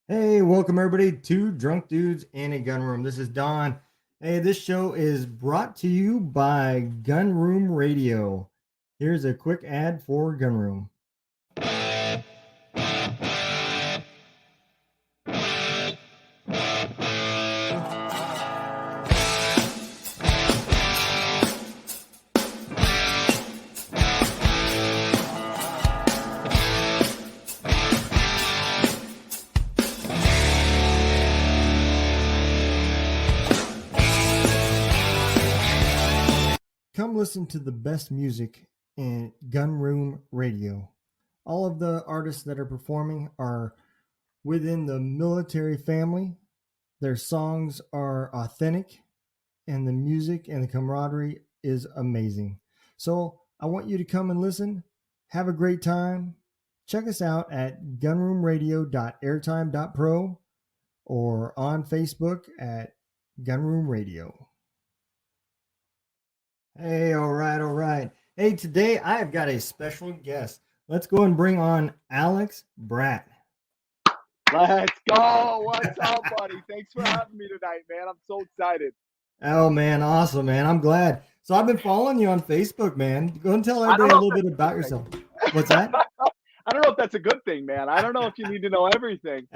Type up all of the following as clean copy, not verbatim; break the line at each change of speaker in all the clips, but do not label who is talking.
Hey, welcome everybody to Drunk Dudes in a Gun Room. This is Don. Hey, this show is brought to you by Gun Room Radio. Here's a quick ad for Gun Room. Come listen to the best music in Gun Room Radio. All of the artists that are performing are within the military family. Their songs are authentic, and the music and the camaraderie is amazing. So I want you to come and listen. Have a great time. Check us out at gunroomradio.airtime.pro or on Facebook at Gunroom Radio. Hey, all right, all right. Hey, today I have got a special guest. Let's go and bring on Alex Bratt.
Let's go. What's up, buddy? Thanks for having me tonight, man. I'm so excited.
Oh, man, awesome, man. I'm glad. So I've been following you on Facebook, man. Go and tell everybody a little bit about yourself. What's that?
I don't know if that's a good thing, man. I don't know if you need to know everything.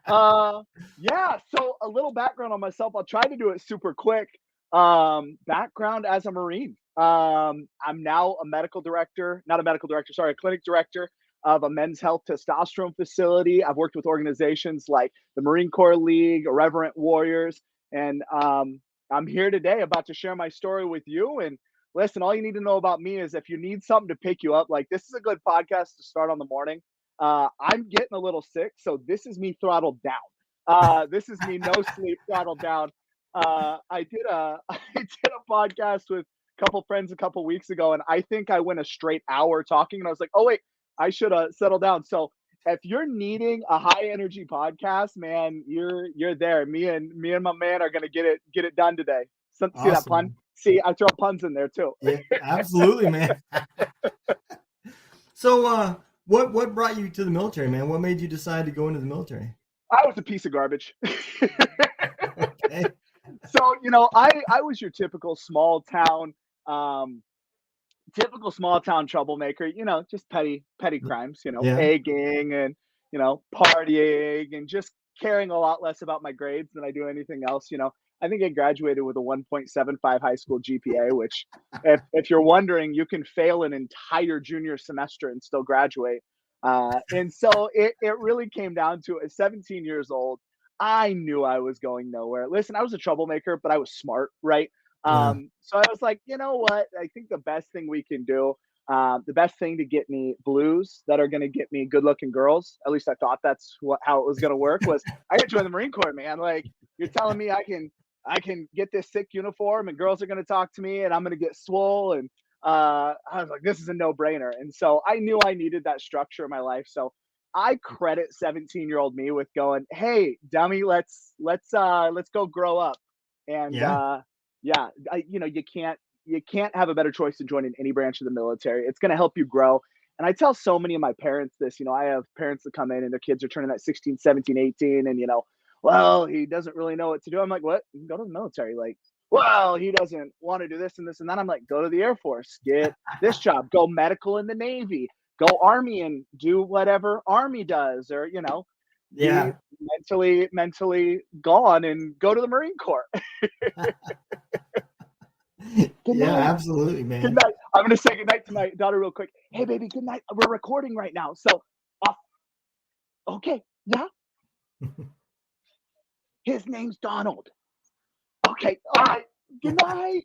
Yeah, so a little background on myself. I'll try to do it super quick. Background as a Marine. I'm now a medical director, not a medical director, sorry, a clinic director of a men's health testosterone facility. I've worked with organizations like the Marine Corps League, Irreverent Warriors, and I'm here today about to share my story with you. And listen, all you need to know about me is if you need something to pick you up, like this is a good podcast to start on the morning. I'm getting a little sick, so this is me throttled down. This is me no sleep throttled down. I did a I did a podcast with a couple friends a couple weeks ago, and I think I went a straight hour talking, and I was like, oh wait, I should settle down. So if you're needing a high energy podcast, man, you're there. Me and my man are gonna get it done today. See that pun?
Awesome.
See, I throw puns in there too.
Yeah, absolutely, man. So, what brought you to the military, man? What made you decide to go into the military?
I was a piece of garbage.
Okay.
So, I was your um, typical small town troublemaker, just petty crimes,
Yeah.
egging and, partying and just caring a lot less about my grades than I do anything else. I think I graduated with a 1.75 high school GPA, which if you're wondering, you can fail an entire junior semester and still graduate. And so it really came down to at 17 years old, I knew I was going nowhere. Listen, I was a troublemaker, but I was smart, right?
Yeah.
So I was like, you know what? I think the best thing we can do, the best thing to get me blues that are going to get me good looking girls, at least I thought that's how it was going to work, was I could join the Marine Corps, man. Like, you're telling me I can get this sick uniform and girls are going to talk to me and I'm going to get swole. And I was like, this is a no brainer. And so I knew I needed that structure in my life. So I credit 17-year-old me with going, hey, dummy, let's go grow up. And
Yeah.
yeah, you can't have a better choice than joining any branch of the military. It's going to help you grow. And I tell so many of my parents this, I have parents that come in and their kids are turning at 16, 17, 18, and well, he doesn't really know what to do. I'm like, what? You can go to the military. Like, well, he doesn't want to do this and this and that. I'm like, go to the Air Force, get this job, go medical in the Navy, go Army and do whatever Army does, or be
Yeah.
mentally gone and go to the Marine Corps. Good
Yeah,
night.
absolutely,
Good
man.
night. I'm gonna say good night to my daughter real quick. Hey, baby, good night. We're recording right now, so uh, okay, yeah. His name's Donald. Okay, all right. Good night.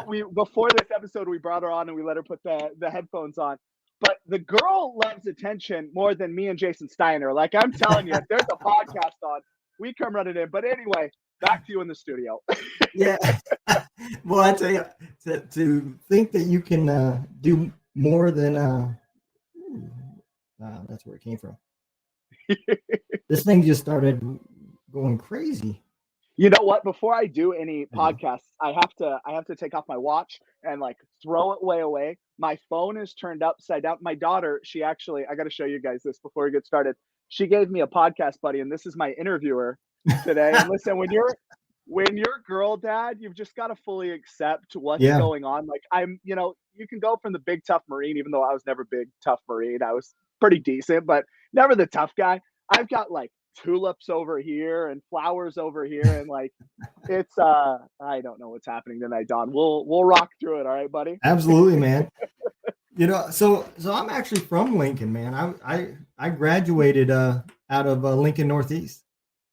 We before this episode we brought her on and we let her put the headphones on. But the girl loves attention more than me and Jason Steiner. Like, I'm telling you, if there's a podcast on, we come running in. But anyway, back to you in the studio.
Yeah. Well, I tell you, to think that you can do more than that's where it came from. This thing just started going crazy.
You know what? Before I do any
You know?
podcasts, I have to take off my watch and like throw it way away. My phone is turned upside down. My daughter, she actually, I got to show you guys this before we get started. She gave me a podcast buddy, and this is my interviewer today. And listen, when you're girl dad, you've just got to fully accept what's
Yeah,
going on. Like you can go from the big tough Marine, even though I was never big tough Marine. I was pretty decent, but never the tough guy. I've got like tulips over here and flowers over here, and like it's I don't know what's happening tonight, Don. We'll rock through it, all right, buddy?
absolutely, man. So I'm actually from Lincoln, man. I graduated out of Lincoln Northeast,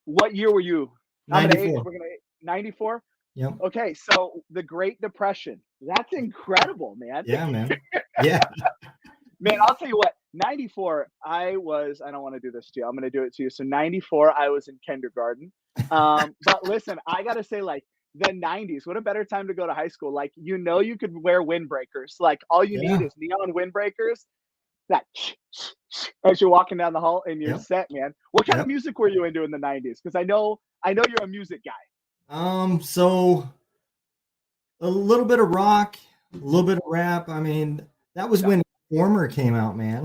What year were you? I'm gonna age.
94.
We're gonna 94.
Yep.
Okay, so the Great Depression. That's incredible, man.
Yeah, man. Yeah.
Man, I'll tell you what. 94. I don't want to do this to you. I'm gonna do it to you. So 94, I was in kindergarten. But listen, I gotta say, like the 90s. What a better time to go to high school. Like you could wear windbreakers. Like all you need
Yeah.
is neon windbreakers. That as you're walking down the hall and you're
Yep.
set, man. What kind of
Yep.
music were you into in the 90s? Because I know you're a music guy.
So a little bit of rock, a little bit of rap. I mean, that was
Yeah.
when Former came out, man.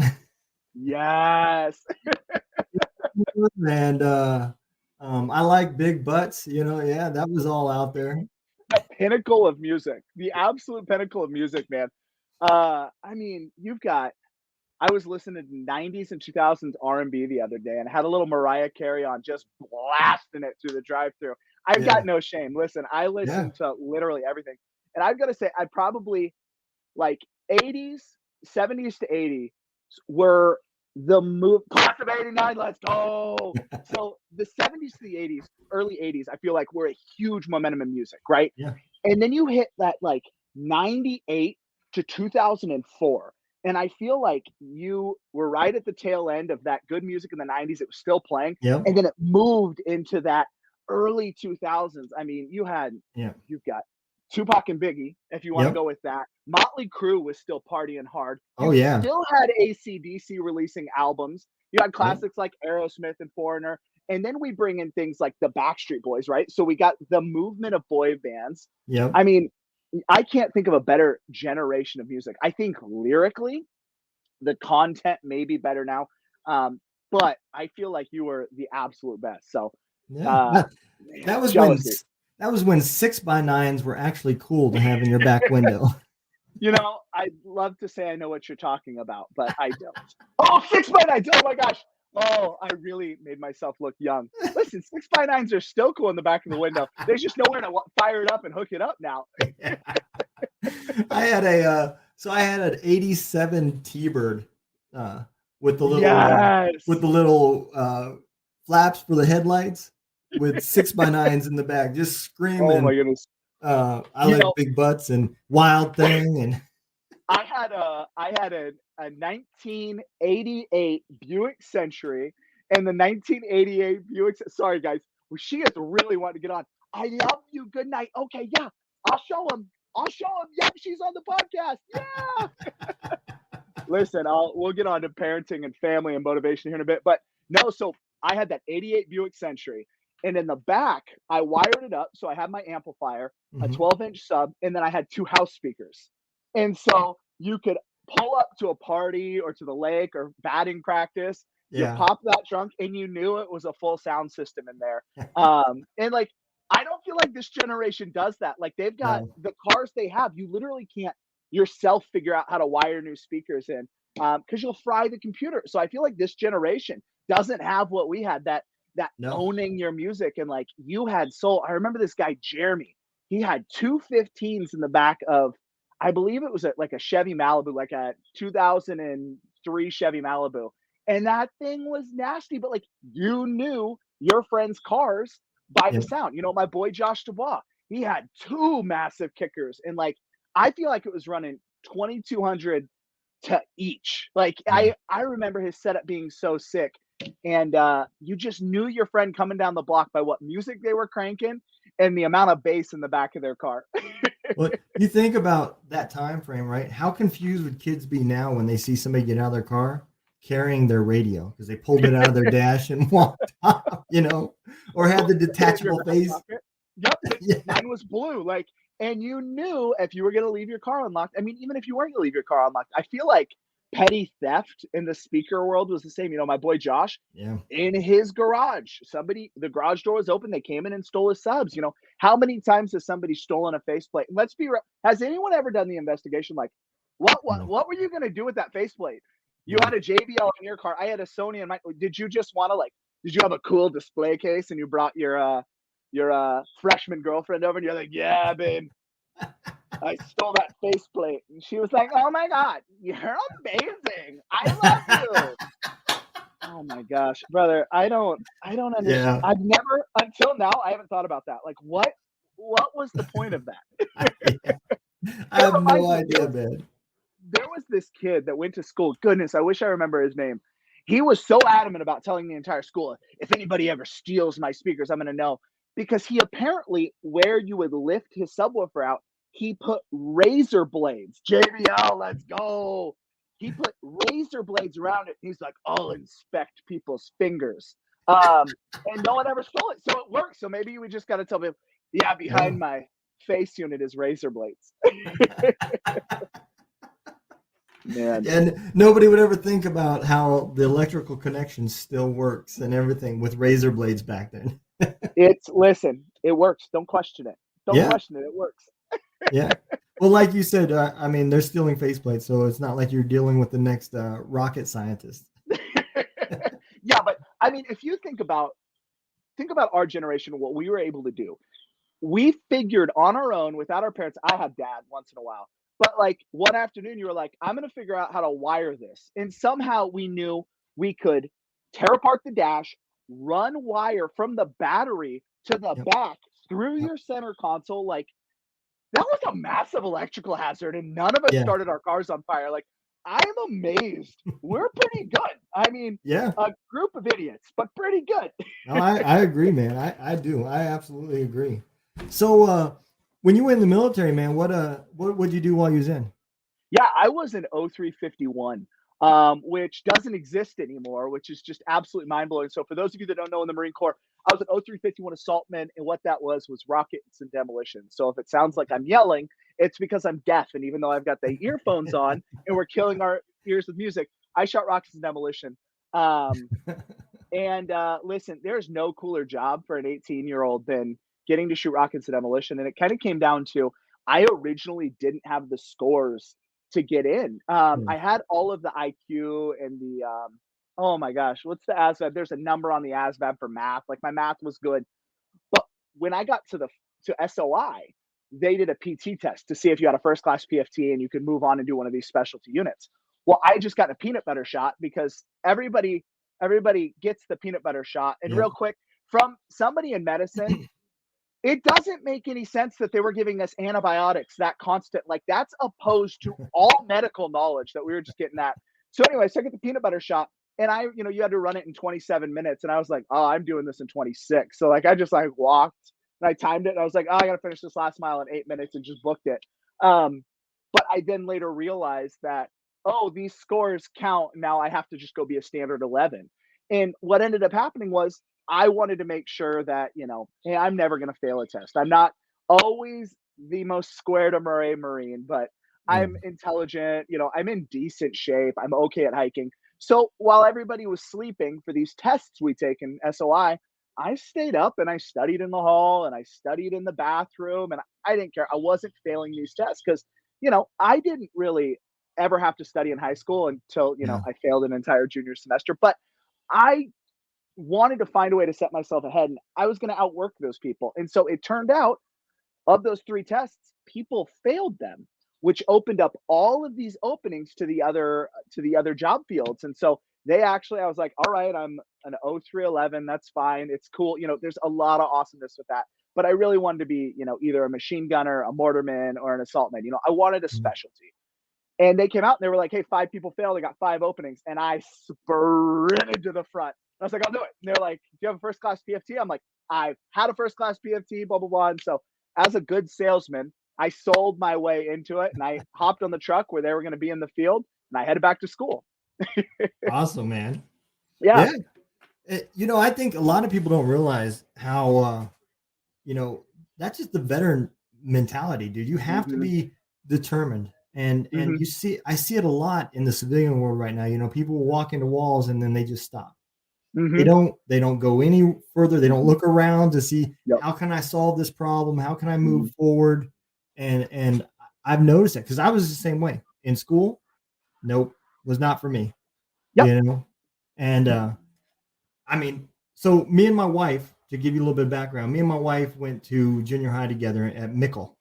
Yes.
And I like big butts, yeah, that was all out there.
The pinnacle of music. The absolute pinnacle of music, man. I mean, I was listening to 90s and 2000s R&B the other day and had a little Mariah Carey on, just blasting it through the drive-through. I've
Yeah,
got no shame. Listen, I
yeah,
listen to literally everything. And I've got to say, I'd probably like 80s, 70s to 80s were the move. Class of 89, let's go. So the 70s to the 80s, early 80s, I feel like were a huge momentum in music, right?
yeah,
And then you hit that like 98 to 2004. And I feel like you were right at the tail end of that good music in the 90s. It was still playing.
yep,
And then it moved into that early 2000s. I mean,
yeah,
you've got Tupac and Biggie, if you want to
yep.
go with that. Motley Crue was still partying hard.
Oh,
You
yeah,
still had AC/DC releasing albums. You had
yep,
classics like Aerosmith and Foreigner. And then we bring in things like the Backstreet Boys, right? So we got the movement of boy bands.
yep,
I mean, I can't think of a better generation of music. I think lyrically, the content may be better now, but I feel like you were the absolute best. So,
yeah.
uh, man,
That was when
jealousy.
6x9s were actually cool to have in your back window.
I'd love to say I know what you're talking about, but I don't. Oh, 6x9s. Oh my gosh. Oh, I really made myself look young. Listen, 6x9s are still cool in the back of the window. There's just nowhere to fire it up and hook it up now.
I had an 87 T-Bird with the
Yes.
little flaps for the headlights with 6x9s in the back, just
Oh my
screaming.
goodness.
I
You
like
know,
big butts and Wild Thing and
I had a 1988 Buick Century and the 1988 Buick. Sorry, guys. Well, she is really wanting to get on. I love you. Good night. Okay, yeah. I'll show him. Yep, she's on the podcast. Yeah. Listen, we'll get on to parenting and family and motivation here in a bit. But no, so I had that 88 Buick Century. And in the back, I wired it up. So I had my amplifier, a
Mhm.
12-inch sub, and then I had two house speakers. And so you could pull up to a party or to the lake or batting practice. You
Yeah.
pop that trunk and you knew it was a full sound system in there. And like, I don't feel like this generation does that. Like they've got
No.
the cars they have, you literally can't yourself figure out how to wire new speakers in because you'll fry the computer. So I feel like this generation doesn't have what we had, that
No.
owning your music. And like you had soul. I remember this guy Jeremy. He had two 15s in the back of, I believe it was like a Chevy Malibu, like a 2003 Chevy Malibu. And that thing was nasty, but like you knew your friends' cars by the
Yep.
sound. My boy Josh Dubois, he had two massive kickers. And like I feel like it was running 2200 to each. Like
Yeah.
I remember his setup being so sick. And you just knew your friend coming down the block by what music they were cranking and the amount of bass in the back of their car.
Well, you think about that time frame, right? How confused would kids be now when they see somebody get out of their car carrying their radio because they pulled it out of their dash and walked off, or had the
Put it in your
detachable
back
phase
pocket. Yep,
Yeah.
mine was blue. Like, and you knew if you were going to leave your car unlocked. I mean, even if you weren't going to leave your car unlocked, I feel like petty theft in the speaker world was the same. My boy Josh,
Yeah.
in his garage, the garage door was open. They came in and stole his subs. How many times has somebody stolen a faceplate? Let's be real. Has anyone ever done the investigation? Like,
No.
what were you going to do with that faceplate? You
Yeah.
had a JBL in your car. I had a Sony in my. Did you just want to Did you have a cool display case and you brought your freshman girlfriend over and you're like, yeah, babe, I stole that faceplate. And she was like, oh my God, you're amazing. I love you. Oh my gosh, brother. I don't understand.
Yeah.
I've never until now I haven't thought about that. Like what was the point of that?
Yeah. I
It
have
reminds
no
me,
idea, man.
there was this kid that went to school. Goodness, I wish I remember his name. He was so adamant about telling the entire school, if anybody ever steals my speakers, I'm going to know. Because he apparently, where you would lift his subwoofer out, he put razor blades. JBL, let's go. He put razor blades around it. He's like, I'll inspect people's fingers. And no one ever stole it. So it works. So maybe we just got to tell people, yeah, behind
Yeah.
my face unit is razor blades. Man.
And nobody would ever think about how the electrical connection still works and everything with razor blades back then.
Listen, it works. Don't question it. Don't
Yeah.
question it. It works.
Yeah. Well, like you said, I mean, they're stealing faceplates, so it's not like you're dealing with the next rocket scientist.
Yeah, but I mean, if you think about our generation, what we were able to do. We figured on our own without our parents. I had dad once in a while, but like one afternoon, you were like, I'm going to figure out how to wire this. And somehow we knew we could tear apart the dash, run wire from the battery to the
Yep.
back through
Yep.
your center console. Like, that was a massive electrical hazard, and none of us
Yeah.
started our cars on fire. Like, I'm amazed. We're pretty good. I mean,
Yeah.
a group of idiots, but pretty good.
No, I agree, man. I do. I absolutely agree. So, when you were in the military, man, what would you do while you was in?
Yeah, I was an 0351, which doesn't exist anymore, which is just absolutely mind blowing. So, for those of you that don't know, in the Marine Corps, I was an 0351 assaultman, and what that was rockets and demolition. So, if it sounds like I'm yelling, it's because I'm deaf. And even though I've got the earphones on and we're killing our ears with music, I shot rockets and demolition. Um, and listen, there's no cooler job for an 18-year-old than getting to shoot rockets and demolition. And it kind of came down to I originally didn't have the scores to get in.
Hmm.
I had all of the IQ and the oh my gosh, what's the ASVAB? There's a number on the ASVAB for math. Like my math was good, but when I got to SOI, they did a PT test to see if you had a first class PFT and you could move on and do one of these specialty units. Well, I just got a peanut butter shot because everybody gets the peanut butter shot. And
Yeah.
real quick, from somebody in medicine, it doesn't make any sense that they were giving us antibiotics that constant. Like that's opposed to all medical knowledge that we were just getting that. So anyway, so I get the peanut butter shot, and you had to run it in 27 minutes, and I was like, oh, I'm doing this in 26. So like I just like walked and I timed it, and I was like, oh, I got to finish this last mile in 8 minutes, and just booked it. Um, but I then later realized that, oh, these scores count. Now I have to just go be a standard 11. And what ended up happening was I wanted to make sure that, hey, I'm never going to fail a test. I'm not always the most square to Murray Marine, but
Yeah.
I'm intelligent. I'm in decent shape. I'm okay at hiking. So while everybody was sleeping for these tests we take in SOI, I stayed up and I studied in the hall and I studied in the bathroom, and I didn't care. I wasn't failing these tests because, I didn't really ever have to study in high school until,
Yeah.
I failed an entire junior semester. But I wanted to find a way to set myself ahead, and I was going to outwork those people. And so it turned out, of those three tests, people failed them, which opened up all of these openings to the other job fields. And so I was like, all right, I'm an 0311. That's fine. It's cool. There's a lot of awesomeness with that. But I really wanted to be, either a machine gunner, a mortarman, or an assaultman. I wanted a
Mhm.
specialty. And they came out and they were like, hey, 5 people failed. They got 5 openings. And I sprinted to the front. I was like, I'll do it. And they're like, do you have a first class PFT? I'm like, I've had a first class PFT, blah, blah, blah. And so, as a good salesman, I sold my way into it, and I hopped on the truck where they were going to be in the field, and I headed back to school.
Awesome, man.
Yeah.
Yeah. I think a lot of people don't realize how, you know, that's just the veteran mentality, dude. You have to
Mm-hmm.
be determined. And
Mm-hmm.
I see it a lot in the civilian world right now. You know, people walk into walls and then they just stop.
Mm-hmm.
They don't go any further. They don't look around to see,
Yep.
how can I solve this problem? How can I
Mm-hmm.
move forward? And I've noticed it because I was the same way in school. Nope, was not for me.
Yep.
You know, and I mean, so me and my wife, to give you a little bit of background, me and my wife went to junior high together at Mickle.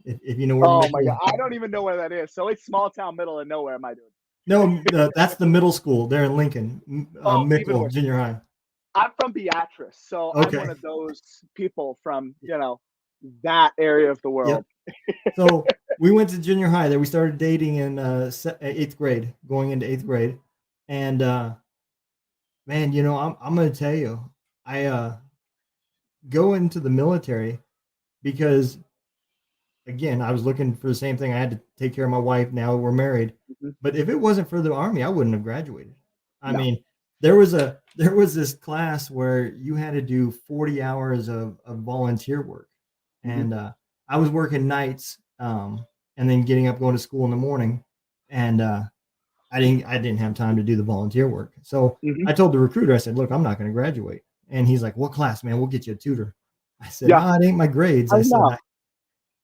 If you know where
Oh my God.
Mickle,
I don't even know where that is. So it's small town middle of nowhere, am I doing?
no, that's the middle school there in Lincoln,
Oh, even
Mickle
worse.
Junior High.
I'm from Beatrice, so I'm one
Okay,
of those people from, that area of the
yep.
world.
So we went to junior high there. We started dating in eighth grade, going into eighth grade, and man, you know, I'm going to tell you, I go into the military because, again, I was looking for the same thing. I had to take care of my wife. Now we're married,
Mhm.
but if it wasn't for the Army, I wouldn't have graduated. I
No.
mean, there was this class where you had to do 40 hours of volunteer work,
Mhm.
and I was working nights, and then getting up, going to school in the morning, and I didn't have time to do the volunteer work. So
Mhm.
I told the recruiter, I said, "Look, I'm not going to graduate." And he's like, "What class, man? We'll get you a tutor." I said,
Yeah,
"No, it ain't my grades."
I know.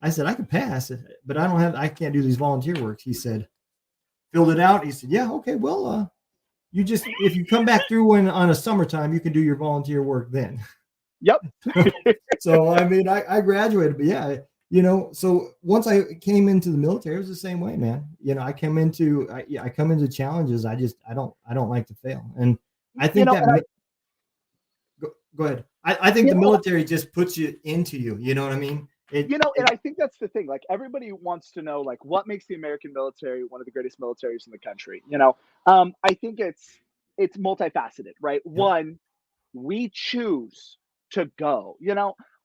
I said I could pass, but I can't do these volunteer works. He said, filled it out. He said, "Yeah, okay, well, you just, if you come back through on a summertime, you can do your volunteer work then."
Yep.
So I mean, I graduated, but yeah, you know. So once I came into the military, it was the same way, man. You know, I come into challenges. I don't like to fail, and I
You
think
know,
that
and I,
go ahead. I think
you
the
know,
military just puts you into you. You know what I mean?
and I think that's the thing. Like everybody wants to know, like, what makes the American military one of the greatest militaries in the country. I think it's multifaceted, right?
Yep,
One, we choose to go.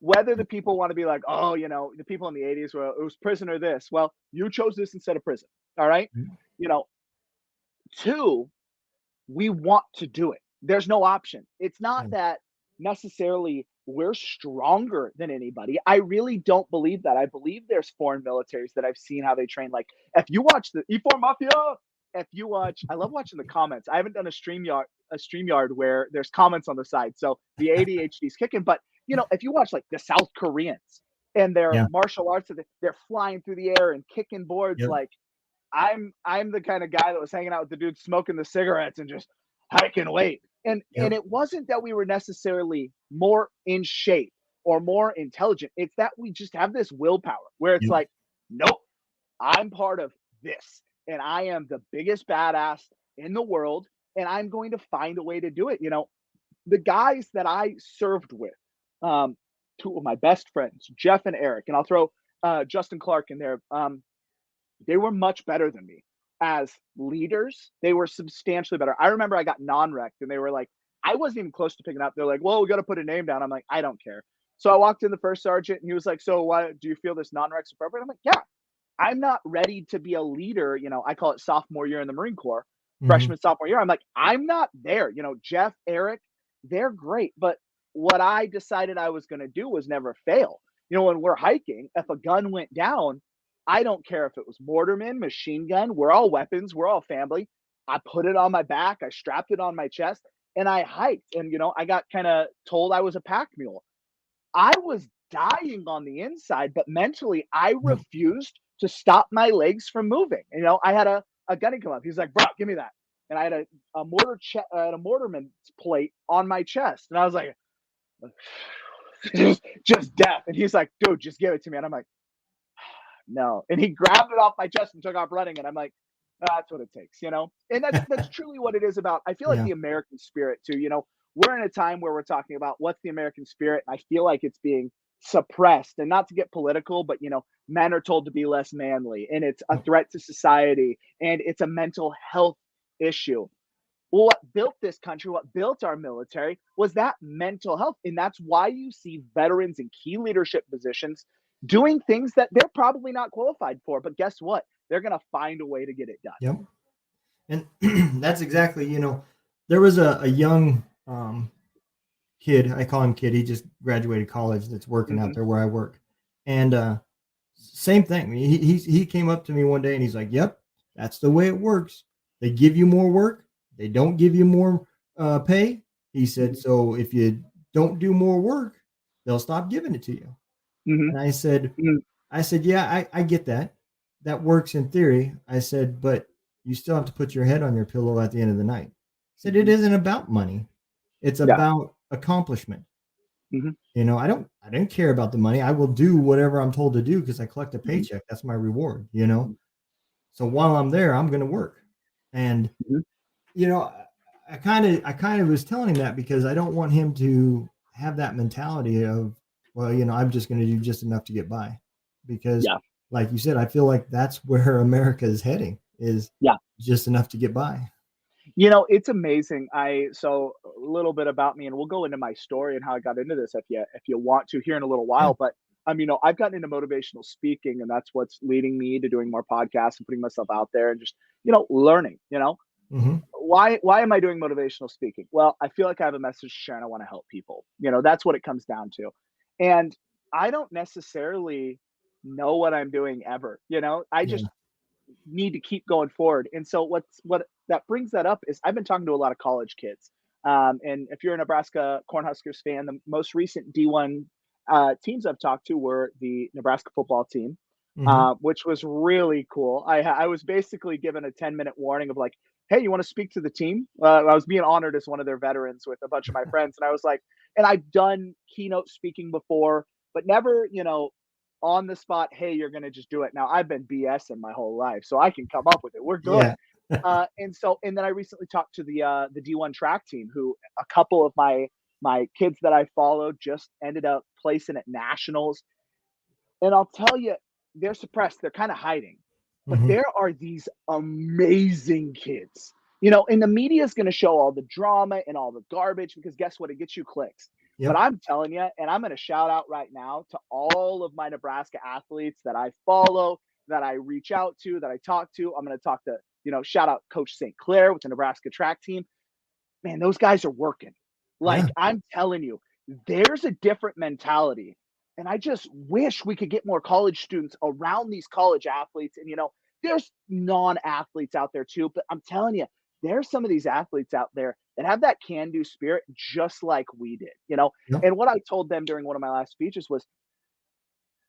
Whether the people want to be like, oh, the people in the '80s were it was prison or this. Well, you chose this instead of prison. All right.
mhm,
You know, two, we want to do it. There's no option. It's not
yeah,
that necessarily we're stronger than anybody. I really don't believe that. I believe there's foreign militaries that I've seen how they train. Like if you watch the E4 Mafia, if you watch, I love watching the comments. I haven't done a StreamYard where there's comments on the side. So the ADHD is kicking. But if you watch like the South Koreans and their
yeah,
martial arts, they're flying through the air and kicking boards
yep,
like I'm the kind of guy that was hanging out with the dude smoking the cigarettes and just hiking weight. And
yep,
it wasn't that we were necessarily more in shape or more intelligent. It's that we just have this willpower where it's
yep,
like, nope, I'm part of this. And I am the biggest badass in the world. And I'm going to find a way to do it. The guys that I served with, um, two of my best friends, Jeff and Eric, and I'll throw Justin Clark in there. They were much better than me as leaders. They were substantially better. I remember I got non-rect and they were like, I wasn't even close to picking up. They're like, well, we got to put a name down. I'm like, I don't care. So I walked in the first sergeant and he was like, so why do you feel this non-rec's appropriate? I'm like, yeah, I'm not ready to be a leader. I call it sophomore year in the Marine Corps,
hmm,
freshman, sophomore year. I'm like, I'm not there. Jeff, Eric, they're great. But what I decided I was going to do was never fail. When we're hiking, if a gun went down, I don't care if it was mortarman, machine gun, we're all weapons, we're all family. I put it on my back, I strapped it on my chest, and I hiked. And, I got kind of told I was a pack mule. I was dying on the inside, but mentally, I
yep,
refused to stop my legs from moving. I had a gunny come up. He's like, bro, give me that. And I had a mortarman plate on my chest. And I was like, just death. And he's like, dude, just give it to me. And I'm like, no. And he grabbed it off my chest and took off running. And I'm like, that's what it takes. And that's truly what it is about. I feel like
yeah,
the American spirit too. We're in a time where we're talking about what's the American spirit. And I feel like it's being suppressed. And not to get political, but men are told to be less manly, and it's a
yep,
threat to society, and it's a mental health issue. Well, what built this country, what built our military was that mental health. And that's why you see veterans in key leadership positions doing things that they're probably not qualified for. But guess what? They're going to find a way to get it done.
yep. And that's exactly, there was a young kid, I call him kid, he just graduated college, that's working out
Hmm.
there where I work. And same thing. He came up to me one day and he's like, "Yep, that's the way it works. They give you more work. They don't give you more pay." He said, "So if you don't do more work, they'll stop giving it to you."
Mhm.
And I said,
Mhm.
"Yeah, I get that. That works in theory." I said, "But you still have to put your head on your pillow at the end of the night." I said, "It
Mhm.
isn't about money. It's
Yeah.
about accomplishment.
Mhm.
I don't care about the money. I will do whatever I'm told to do because I collect a
Mhm.
paycheck. That's my reward. So while I'm there, I'm going to work." And
Mhm.
you know, I kind of was telling him that because I don't want him to have that mentality of, well, I'm just going to do just enough to get by, because,
Yeah.
like you said, I feel like that's where America is heading, is
Yeah.
just enough to get by.
It's amazing. So a little bit about me, and we'll go into my story and how I got into this if you want to here in a little
Yeah.
while. But I've gotten into motivational speaking, and that's what's leading me to doing more podcasts and putting myself out there and just learning.
Hmm.
Why am I doing motivational speaking? Well, I feel like I have a message to share and I want to help people. That's what it comes down to. And I don't necessarily know what I'm doing ever. I just
Yeah.
need to keep going forward. And so what that brings that up is I've been talking to a lot of college kids. And if you're a Nebraska Cornhuskers fan, the most recent D1 teams I've talked to were the Nebraska football team,
Hmm.
which was really cool. I was basically given a 10-minute warning of like, hey, you want to speak to the team? I was being honored as one of their veterans with a bunch of my friends. And I was like, and I've done keynote speaking before, but never, on the spot, hey, you're going to just do it. Now, I've been BSing my whole life, so I can come up with it. We're good.
Yeah.
And then I recently talked to the D1 track team, who a couple of my kids that I followed just ended up placing at nationals. And I'll tell you, they're suppressed. They're kind of hiding, but
Hmm.
there are these amazing kids. And the media is going to show all the drama and all the garbage because guess what? It gets you clicks. But
Yep.
I'm telling you, and I'm going to shout out right now to all of my Nebraska athletes that I follow, that I reach out to, that I talk to. I'm going to talk to, shout out Coach St. Clair with the Nebraska track team. Man, those guys are working.
Yeah.
Like, I'm telling you, there's a different mentality. And I just wish we could get more college students around these college athletes. And, there's non athletes out there too. But I'm telling you, there's some of these athletes out there that have that can do spirit just like we did.
Yep.
And what I told them during one of my last speeches was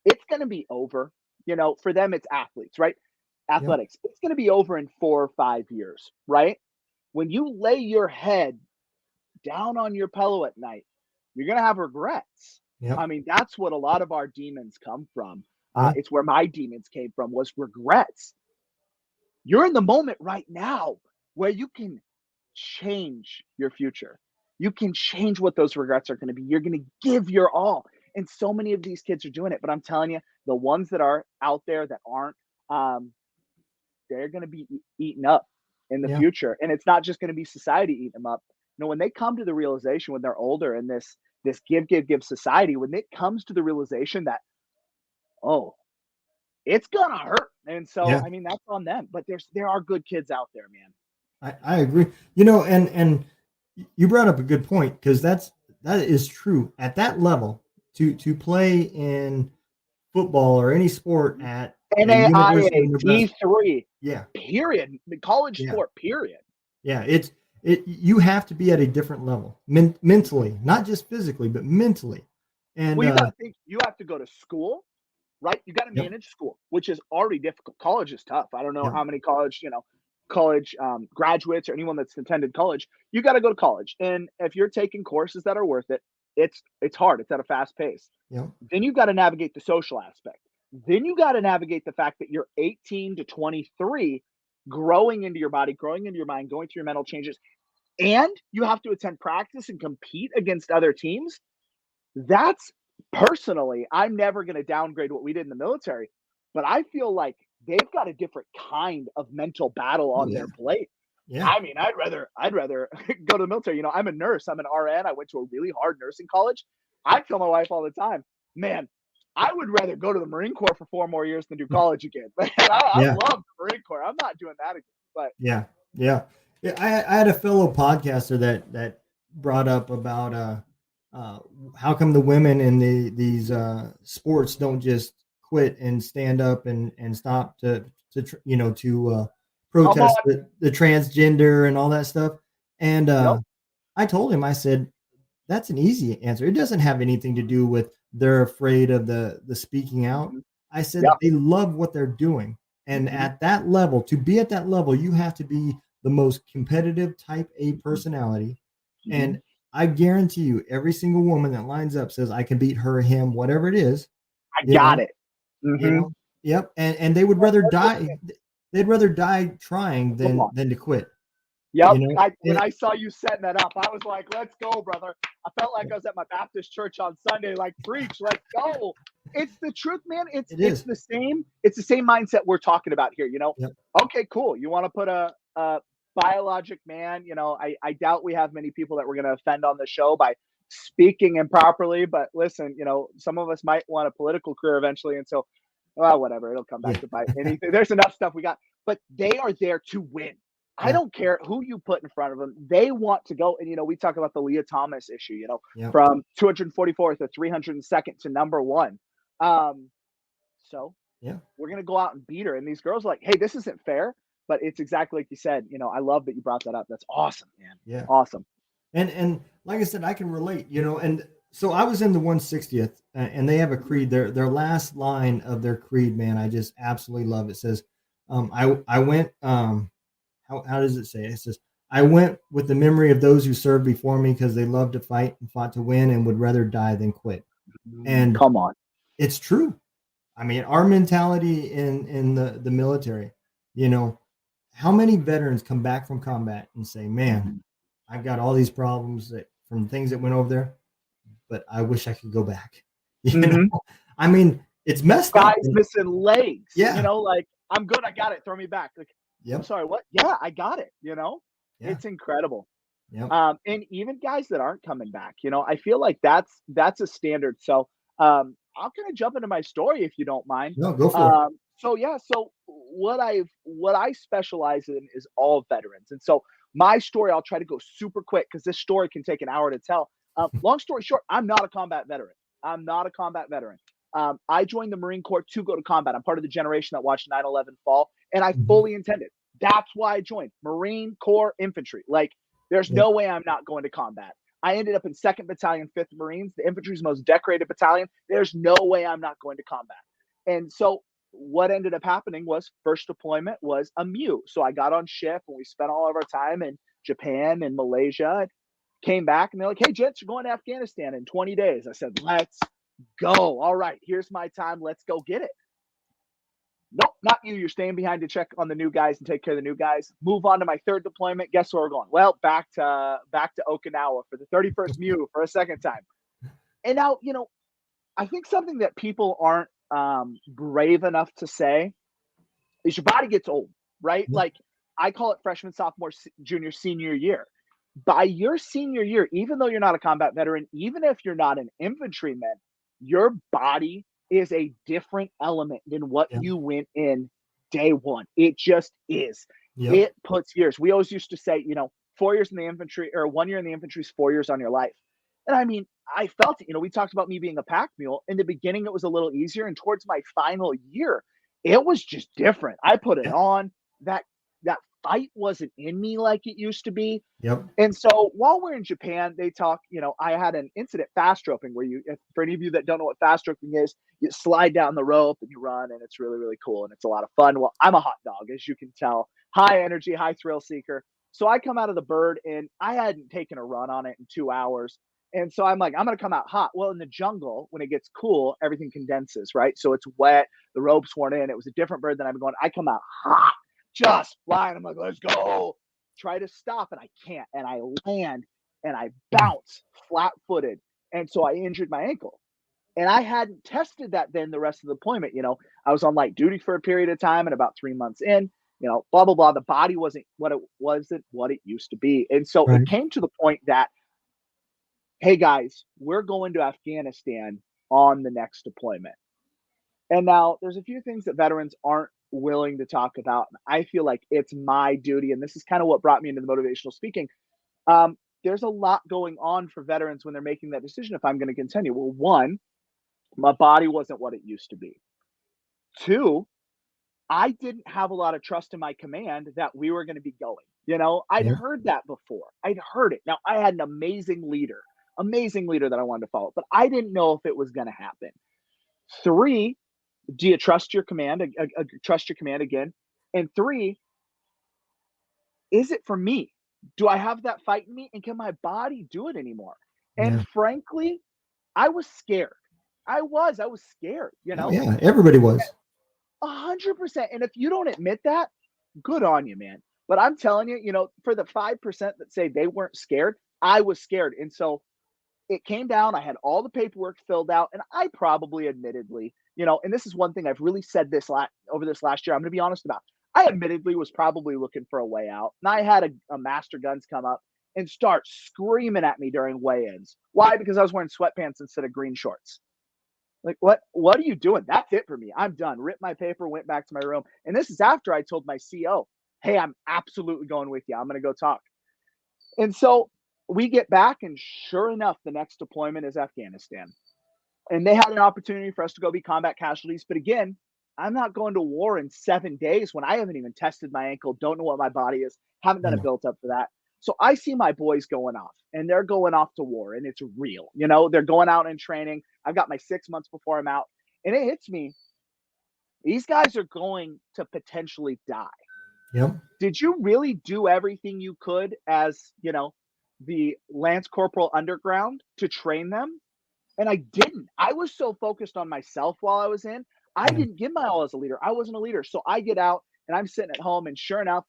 it's going to be over. For them, it's athletes, right?
Yep.
Athletics. It's going to be over in 4 or 5 years, right? When you lay your head down on your pillow at night, you're going to have regrets.
Yep.
That's what a lot of our demons come from.
Yeah.
It's where my demons came from, was regrets. You're in the moment right now where you can change your future. You can change what those regrets are going to be. You're going to give your all. And so many of these kids are doing it. But I'm telling you, the ones that are out there that aren't, um, they're going to be eaten up in the
Yeah.
future. And it's not just going to be society eating them up. When they come to the realization when they're older in this give society, when it comes to the realization that, oh, it's gonna hurt. And so,
Yeah.
that's on them. But there are good kids out there, man.
I agree. And you brought up a good point, because that is true at that level. To play in football or any sport at the University of
NAIA
Nebraska.
D3,
Yeah.
period. The college
Yeah.
sport, period.
Yeah. You have to be at a different level, mentally, not just physically, but mentally. And
Well, you got to think. You have to go to school, right? You got to
yep.
manage school, which is already difficult. College is tough. I don't know
Yep.
how many college graduates or anyone that's attended college. You got to go to college, and if you're taking courses that are worth it, it's hard. It's at a fast pace.
Yep.
Then you got to navigate the social aspect. Then you got to navigate the fact that you're 18 to 23, growing into your body, growing into your mind, going through your mental changes, and you have to attend practice and compete against other teams. That's personally, I'm never going to downgrade what we did in the military, but I feel like they've got a different kind of mental battle
Oh
on
yeah.
their plate.
Yeah.
I'd rather go to the military. I'm a nurse. I'm an RN. I went to a really hard nursing college. I tell my wife all the time, man, I would rather go to the Marine Corps for 4 more years than do college again. Man, I
Yeah.
love the Marine Corps. I'm not doing that again. But
Yeah. Yeah. Yeah. I had a fellow podcaster that brought up about uh, how come the women in these sports don't just quit and stand up and stop to
Come on.
protest the transgender and all that stuff? And
Yep.
I told him, I said, that's an easy answer. It doesn't have anything to do with they're afraid of the speaking out.
Hmm.
I said
Yep.
they love what they're doing. And
Hmm.
at that level, to be at that level, you have to be the most competitive type A personality.
Hmm.
And I guarantee you, every single woman that lines up says, I can beat her, him, whatever it is,
I
you
got
know,
it.
you
Hmm.
know, yep. And they would rather die. They'd rather die trying
Come on.
than to quit,
Yep.
you know.
When I saw you setting that up, I was like, let's go, brother. I felt like I was at my Baptist church on Sunday, like, preach, let's go. It's the truth, man. It's
It
it's
is.
the same, it's the same mindset we're talking about here, you know.
Yep.
Okay, cool. You want to put a biologic man, you know, I doubt we have many people that we're gonna offend on the show by speaking improperly, but listen, you know, some of us might want a political career eventually, and so well, whatever, it'll come back
Yeah.
to bite anything. There's enough stuff we got, but they are there to win. I
Yeah.
don't care who you put in front of them. They want to go. And, you know, we talk about the Leah Thomas issue, you know,
Yep.
from 244th to 302nd to number one. Um, so
Yeah.
we're going to go out and beat her. And these girls are like, hey, this isn't fair. But it's exactly like you said. You know, I love that you brought that up. That's awesome, man.
Yeah.
Awesome.
And like I said, I can relate, and so I was in the 160th, and they have a creed. Their last line of their creed, man, I just absolutely love. It says, I went, how does it say? It says, I went with the memory of those who served before me because they loved to fight and fought to win and would rather die than quit. And
Come on.
it's true. I mean, our mentality in the military, you know, how many veterans come back from combat and say, man,
Mhm.
I've got all these problems from things that went over there, but I wish I could go back. You know,
Mhm.
I mean, it's messed up.
Guys missing legs, you
Yeah.
know, like, I'm good. I got it. Throw me back. Like, I'm
Yep.
sorry. What? Yeah, I got it. You know,
Yeah.
it's incredible.
Yep.
And even guys that aren't coming back, you know, I feel like that's a standard. So I'll kind of jump into my story if you don't mind.
No, go for it.
So yeah, so what I specialize in is all veterans, and so my story I'll try to go super quick because this story can take an hour to tell. Long story short, I'm not a combat veteran. I'm not a combat veteran. I joined the Marine Corps to go to combat. I'm part of the generation that watched 9/11 fall, and I
Mhm.
fully intended. That's why I joined Marine Corps infantry. Like, there's
Yep.
no way I'm not going to combat. I ended up in 2nd Battalion, 5th Marines, the infantry's most decorated battalion. There's no way I'm not going to combat. And so what ended up happening was first deployment was a MEU. So I got on shift and we spent all of our time in Japan and Malaysia. Came back and they're like, hey, gents, you're going to Afghanistan in 20 days. I said, let's go. All right, here's my time. Let's go get it. Nope, not you. You're staying behind to check on the new guys and take care of the new guys. Move on to my third deployment. Guess where we're going? Well, back to Okinawa for the 31st MEU for a second time. And now, you know, I think something that people aren't brave enough to say is your body gets old, right?
Yeah.
Like, I call it freshman, sophomore, junior, senior year. By your senior year, even though you're not a combat veteran, even if you're not an infantryman, your body is a different element than what
Yep.
you went in day one. It just is.
Yep.
It puts years. We always used to say, you know, 4 years in the infantry or 1 year in the infantry is 4 years on your life. And I mean, I felt it. You know, we talked about me being a pack mule. In the beginning, it was a little easier. And towards my final year, it was just different. I put it
Yep.
on. That fight wasn't in me like it used to be.
Yep.
And so while we're in Japan, they talk, you know, I had an incident fast roping where for any of you that don't know what fast roping is, you slide down the rope and you run, and it's really, really cool. And it's a lot of fun. Well, I'm a hot dog, as you can tell, high energy, high thrill seeker. So I come out of the bird and I hadn't taken a run on it in 2 hours. And so I'm like, I'm going to come out hot. Well, in the jungle, when it gets cool, everything condenses, right? So it's wet. The rope's worn in. It was a different bird than I've been going. I come out hot, just flying. I'm like, let's go. Try to stop and I can't. And I land and I
Mm.
bounce flat footed. And so I injured my ankle. And I hadn't tested that then the rest of the deployment. You know, I was on light duty for a period of time and about 3 months in, you know, blah, blah, blah. The body wasn't what it used to be. And so it
Right.
came to the point that, hey guys, we're going to Afghanistan on the next deployment. And now there's a few things that veterans aren't willing to talk about. I feel like it's my duty, and this is kind of what brought me into the motivational speaking. there's a lot going on for veterans when they're making that decision if I'm going to continue. Well, one, my body wasn't what it used to be. Two, I didn't have a lot of trust in my command that we were going to be going. I'd
Yep.
heard that before. I'd heard it. Now, I had an amazing leader that I wanted to follow, but I didn't know if it was going to happen. Three, do you trust your command? Trust your command again. And three, is it for me? Do I have that fight in me? And can my body do it anymore? And
Yeah.
frankly, I was scared. I was scared,
Oh, yeah. Everybody was.
100%. And if you don't admit that, good on you, man. But I'm telling you, for the 5% that say they weren't scared, I was scared. And so it came down. I had all the paperwork filled out, and I probably admittedly, and this is one thing I've really said over this last year, I'm going to be honest about. I admittedly was probably looking for a way out. And I had a master guns come up and start screaming at me during weigh-ins. Why? Because I was wearing sweatpants instead of green shorts. Like, what are you doing? That's it for me. I'm done. Ripped my paper, went back to my room. And this is after I told my CO, hey, I'm absolutely going with you. I'm going to go talk. And so we get back, and sure enough, the next deployment is Afghanistan. And they had an opportunity for us to go be combat casualties. But again, I'm not going to war in 7 days when I haven't even tested my ankle, don't know what my body is, haven't done a
Yeah.
built up for that. So I see my boys going off, and they're going off to war, and it's real. They're going out in training. I've got my 6 months before I'm out, and it hits me. These guys are going to potentially die.
Yep.
Did you really do everything you could as, the Lance Corporal Underground to train them? And I didn't. I was so focused on myself while I was in. I
Yeah.
didn't give my all as a leader. I wasn't a leader. So I get out, and I'm sitting at home, and sure enough,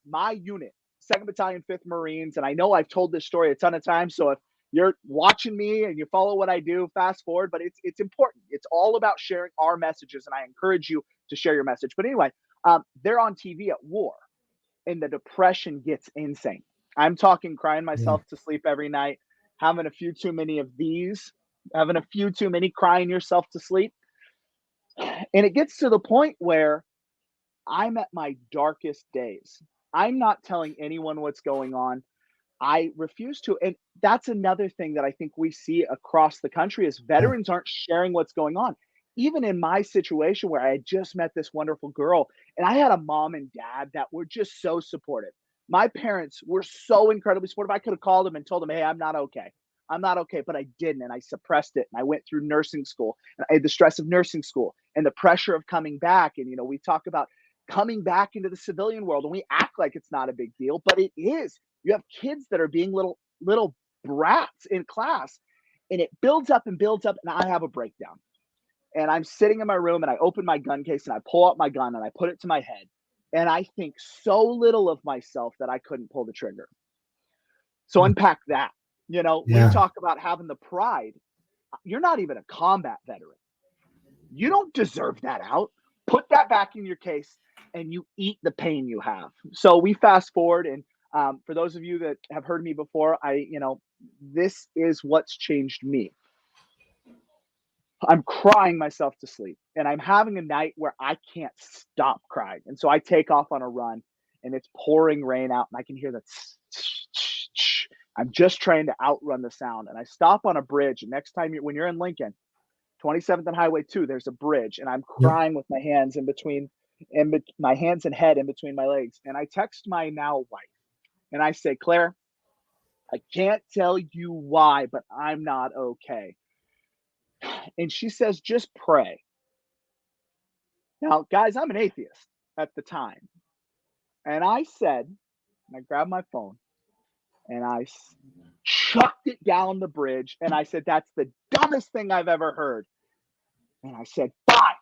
my unit, 2nd Battalion, 5th Marines, and I know I've told this story a ton of times. So if you're watching me and you follow what I do, fast forward, but it's important. It's all about sharing our messages, and I encourage you to share your message. But anyway, they're on TV at war, and the depression gets insane. I'm talking crying
Yeah.
myself to sleep every night, having a few too many of these, having a few too many, crying yourself to sleep. And it gets to the point where I'm at my darkest days. I'm not telling anyone what's going on. I refuse to. And that's another thing that I think we see across the country is
Yeah.
veterans aren't sharing what's going on. Even in my situation where I had just met this wonderful girl, and I had a mom and dad that were just so supportive. My parents were so incredibly supportive. I could have called them and told them, hey, I'm not okay. I'm not okay, but I didn't. And I suppressed it. And I went through nursing school, and I had the stress of nursing school and the pressure of coming back. And, we talk about coming back into the civilian world, and we act like it's not a big deal, but it is. You have kids that are being little brats in class, and it builds up, and I have a breakdown. And I'm sitting in my room, and I open my gun case, and I pull out my gun, and I put it to my head. And I think so little of myself that I couldn't pull the trigger. So
Mm.
unpack that. We
Yeah.
talk about having the pride. You're not even a combat veteran. You don't deserve that out. Put that back in your case, and you eat the pain you have. So we fast forward, and for those of you that have heard me before, this is what's changed me. I'm crying myself to sleep, and I'm having a night where I can't stop crying. And so I take off on a run, and it's pouring rain out, and I can hear the I'm just trying to outrun the sound. And I stop on a bridge. And next time when you're in Lincoln, 27th and Highway 2, there's a bridge, and I'm
Yep.
crying with my hands my hands and head in between my legs. And I text my now wife, and I say, Claire, I can't tell you why, but I'm not okay. And she says, just pray. Now, guys, I'm an atheist at the time. And I said, and I grabbed my phone, and I chucked it down the bridge. And I said, that's the dumbest thing I've ever heard. And I said, fine.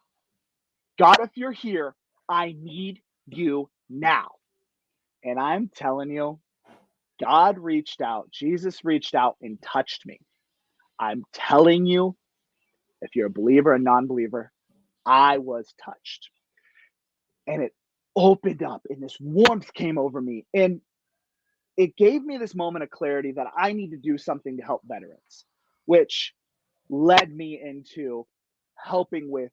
God, if you're here, I need you now. And I'm telling you, God reached out, Jesus reached out and touched me. I'm telling you, if you're a believer or non-believer, I was touched. And it opened up, and this warmth came over me. And it gave me this moment of clarity that I need to do something to help veterans, which led me into helping with,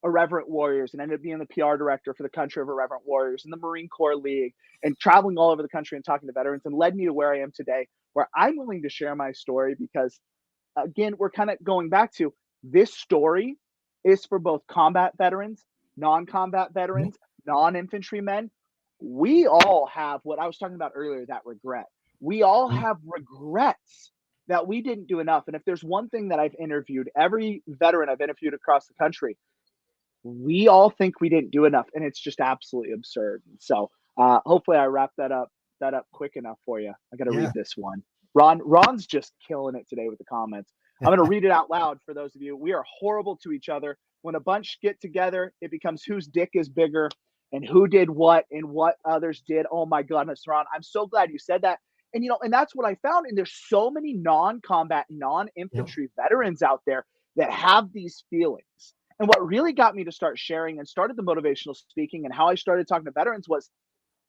Irreverent Warriors and ended up being the PR director for the country of Irreverent Warriors and the Marine Corps League and traveling all over the country and talking to veterans, and led me to where I am today, where I'm willing to share my story because, again, we're kind of going back to this story is for both combat veterans, non-combat veterans, non-infantry men. We all have what I was talking about earlier, that regret. We all have regrets that we didn't do enough. And if there's one thing that I've interviewed, every veteran I've interviewed across the country, we all think we didn't do enough, and it's just absolutely absurd. So hopefully I wrapped that up quick enough for you. I got to read this one. Ron's just killing it today with the comments. I'm going to read it out loud for those of you. We are horrible to each other. When a bunch get together, it becomes whose dick is bigger and who did what and what others did. Oh my goodness, Ron, I'm so glad you said that. And, and that's what I found. And there's so many non-combat, non-infantry veterans out there that have these feelings. And what really got me to start sharing and started the motivational speaking and how I started talking to veterans was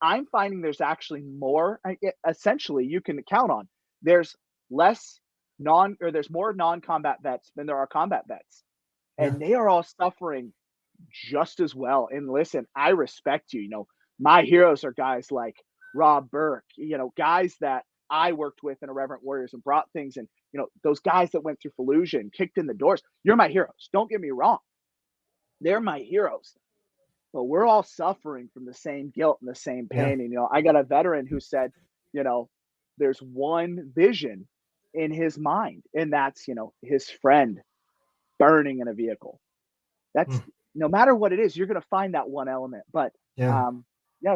I'm finding there's actually more, essentially, you can count on. There's there's more non-combat vets than there are combat vets. And they are all suffering just as well. And listen, I respect you. My heroes are guys like Rob Burke, guys that I worked with in Irreverent Warriors and brought things. And, those guys that went through Fallujah and kicked in the doors. You're my heroes. Don't get me wrong. They're my heroes. But we're all suffering from the same guilt and the same pain. And, I got a veteran who said, there's one vision in his mind, and that's, his friend burning in a vehicle. That's no matter what it is, you're going to find that one element. But so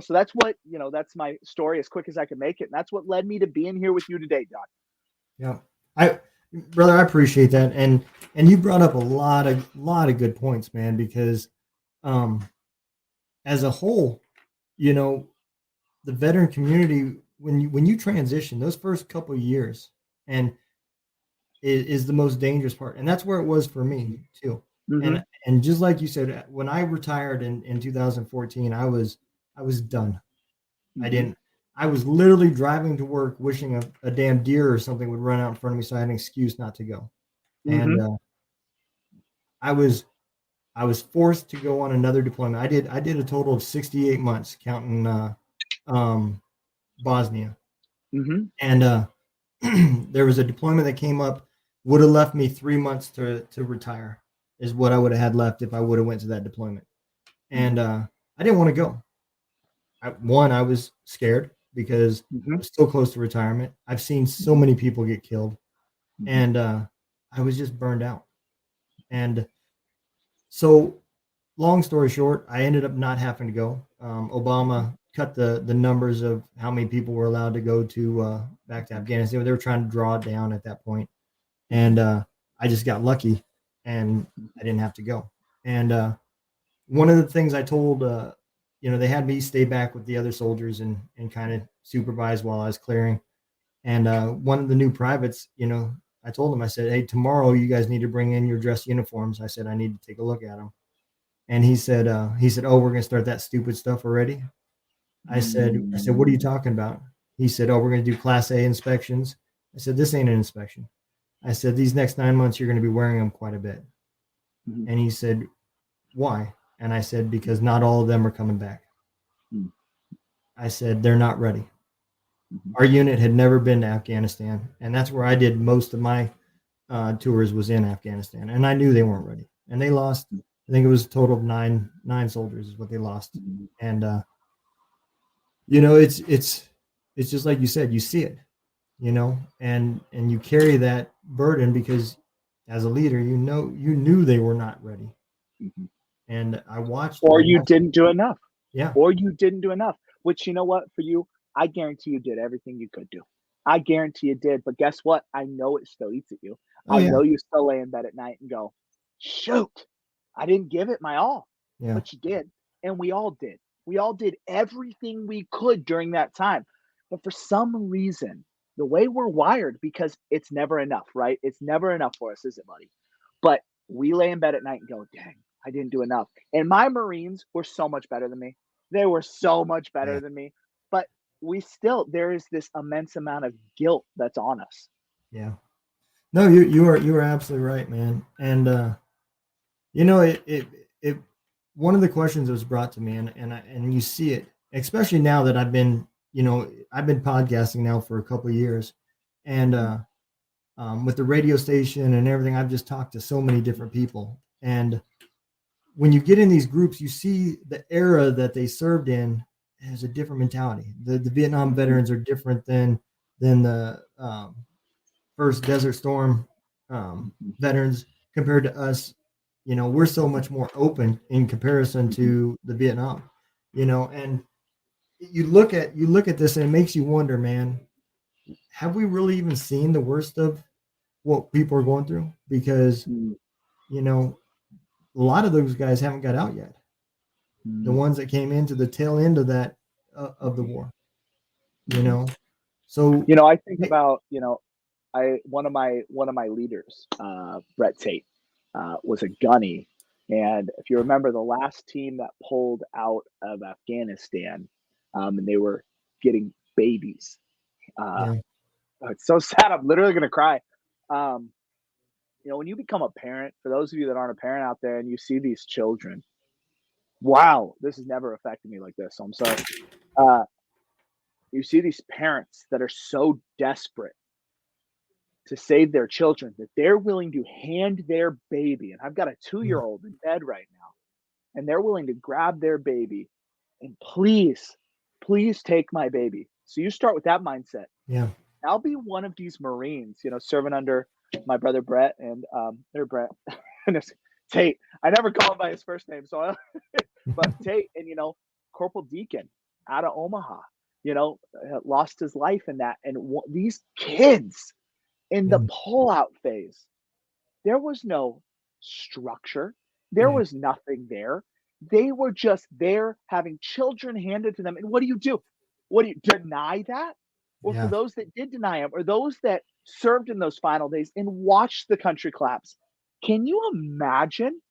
that's what, that's my story as quick as I can make it. And that's what led me to being here with you today, Don.
Yeah. Brother, I appreciate that. And you brought up a lot of good points, man, because as a whole, the veteran community, when you transition, those first couple of years and is the most dangerous part. And that's where it was for me too. Mm-hmm. And just like you said, when I retired in 2014, I was done. Mm-hmm. I was literally driving to work wishing a damn deer or something would run out in front of me so I had an excuse not to go. Mm-hmm. And I was forced to go on another deployment. I did a total of 68 months, counting Bosnia. Mm-hmm. And there was a deployment that came up, would have left me 3 months to retire, is what I would have had left if I would have went to that deployment. And I didn't want to go. I was scared because I was so close to retirement. I've seen so many people get killed, and I was just burned out. And so, long story short, I ended up not having to go. Obama cut the numbers of how many people were allowed to go to back to Afghanistan. They were trying to draw it down at that point, and I just got lucky, and I didn't have to go. And one of the things I told they had me stay back with the other soldiers and kind of supervise while I was clearing. And one of the new privates, I told him, I said, hey, tomorrow you guys need to bring in your dress uniforms. I said, I need to take a look at them. And he said, oh, we're going to start that stupid stuff already. I said, what are you talking about? He said, oh, we're going to do Class A inspections. I said, this ain't an inspection. I said, these next 9 months, you're going to be wearing them quite a bit. Mm-hmm. And he said, why? And I said, because not all of them are coming back. Mm-hmm. I said, they're not ready. Mm-hmm. Our unit had never been to Afghanistan. And that's where I did most of my tours, was in Afghanistan. And I knew they weren't ready. And they lost, I think it was a total of nine soldiers is what they lost. Mm-hmm. And, it's just like you said, you see it, and you carry that burden because as a leader, you knew they were not ready. Mm-hmm. And I watched.
Or you didn't do enough.
Yeah.
Or you didn't do enough, which, you know what, for you, I guarantee you did everything you could do. I guarantee you did. But guess what? I know it still eats at you. I know you still lay in bed at night and go, shoot, I didn't give it my all. Yeah. But you did. And we all did. We all did everything we could during that time. But for some reason, the way we're wired, because it's never enough, right? It's never enough for us, is it, buddy? But we lay in bed at night and go, dang, I didn't do enough. And my Marines were so much better than me. They were so much better than me. But there is this immense amount of guilt that's on us.
Yeah. No, you are absolutely right, man. And, it one of the questions that was brought to me, and you see it, especially now that I've been podcasting now for a couple of years, and with the radio station and everything, I've just talked to so many different people, and when you get in these groups, you see the era that they served in has a different mentality. The Vietnam veterans are different than the first Desert Storm veterans compared to us. We're so much more open in comparison to the Vietnam. And you look at this and it makes you wonder, man, have we really even seen the worst of what people are going through? Because a lot of those guys haven't got out yet. The ones that came into the tail end of that of the war. So
I think about one of my leaders, Brett Tate, was a gunny, and if you remember the last team that pulled out of Afghanistan, and they were getting babies. It's so sad. I'm literally gonna cry. When you become a parent, for those of you that aren't a parent out there, and you see these children, wow, this has never affected me like this. So I'm sorry. You see these parents that are so desperate to save their children that they're willing to hand their baby. And I've got a 2-year-old in bed right now, and they're willing to grab their baby and please take my baby. So you start with that mindset.
Yeah.
I'll be one of these Marines, serving under my brother Brett and Brett and Tate. I never call him by his first name, but Tate and Corporal Deacon out of Omaha, lost his life in that. And these kids in the pullout phase, there was no structure. There was nothing there. They were just there having children handed to them. And what do you do? What do you deny that? Or for those that did deny him, or those that served in those final days and watched the country collapse, can you imagine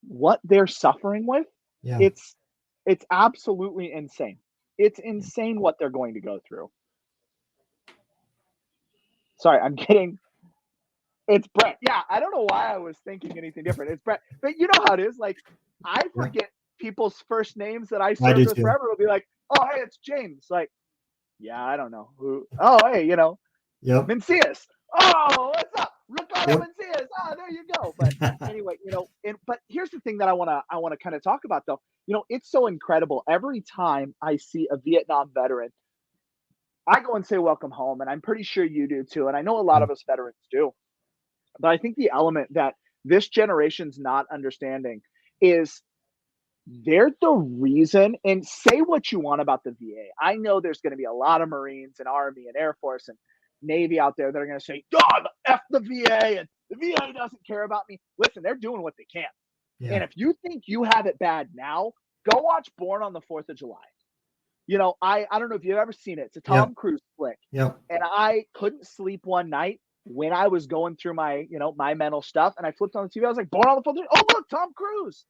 what they're suffering with?
Yeah.
It's absolutely insane. It's insane what they're going to go through. Sorry, it's Brett. Yeah, I don't know why I was thinking anything different. It's Brett. But you know how it is. Like, I forget people's first names that I served with forever. It'll be like, oh, hey, it's James. Like, yeah, I don't know who. Oh, hey, Mencius. Oh, what's up? Ricardo Mencius. Oh, there you go. But anyway, but here's the thing that I wanna kind of talk about though. It's so incredible. Every time I see a Vietnam veteran, I go and say welcome home, and I'm pretty sure you do too. And I know a lot of us veterans do. But I think the element that this generation's not understanding is they're the reason, and say what you want about the VA. I know there's going to be a lot of Marines and Army and Air Force and Navy out there that are going to say, God, F the VA, and the VA doesn't care about me. Listen, they're doing what they can. Yeah. And if you think you have it bad now, go watch Born on the 4th of July. I don't know if you've ever seen it. It's a Tom Cruise flick.
Yeah.
And I couldn't sleep one night when I was going through my, my mental stuff, and I flipped on the TV. I was like, Born on the 4th of July. Oh, look, Tom Cruise.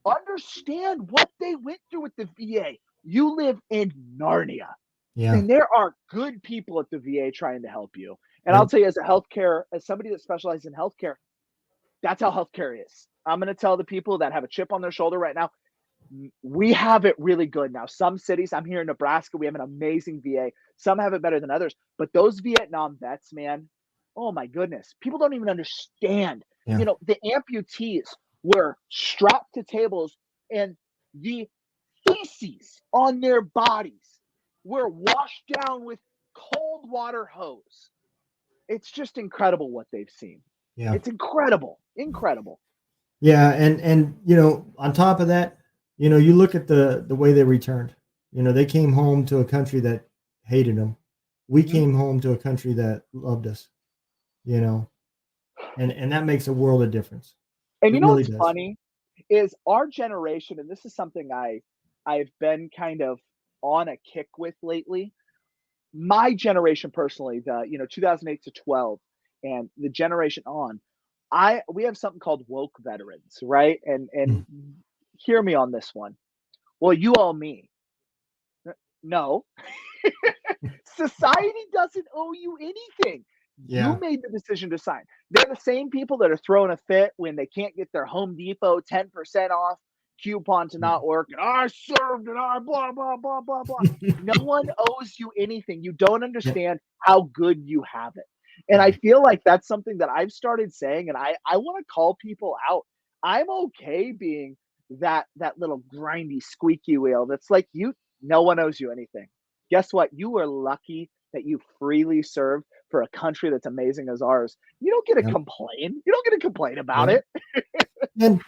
Understand what they went through with the VA. You live in Narnia. Yeah. And there are good people at the VA trying to help you. And I'll tell you, as somebody that specializes in healthcare, that's how healthcare is. I'm going to tell the people that have a chip on their shoulder right now, we have it really good now. Some cities, I'm here in Nebraska, we have an amazing VA. Some have it better than others. But those Vietnam vets, man, oh my goodness. People don't even understand. Yeah. The amputees were strapped to tables, and the feces on their bodies were washed down with cold water hose. It's just incredible what they've seen. Yeah. It's incredible.
Yeah. And on top of that, you look at the way they returned. They came home to a country that hated them. We came home to a country that loved us, and that makes a world of difference.
And what's funny is our generation, and this is something I've been kind of on a kick with lately. My generation personally, the 2008 to 12, and the generation on, we have something called woke veterans, right? And hear me on this one. Well, you owe me. No. Society doesn't owe you anything. You
Yeah.
made the decision to sign. They're the same people that are throwing a fit when they can't get their Home Depot 10% off coupon to
Yeah.
not work. And I served and I blah, blah, blah, blah, blah. No one owes you anything. You don't
Yeah.
understand how good you have it. And I
Yeah.
feel like that's something that I've started saying, and I want to call people out. I'm okay being that little grindy squeaky wheel that's like, you, no one owes you anything. Guess what? You are lucky that you freely served for a country that's amazing as ours. You don't get to
Yeah.
complain. You don't get to complain about
Yeah.
it.
And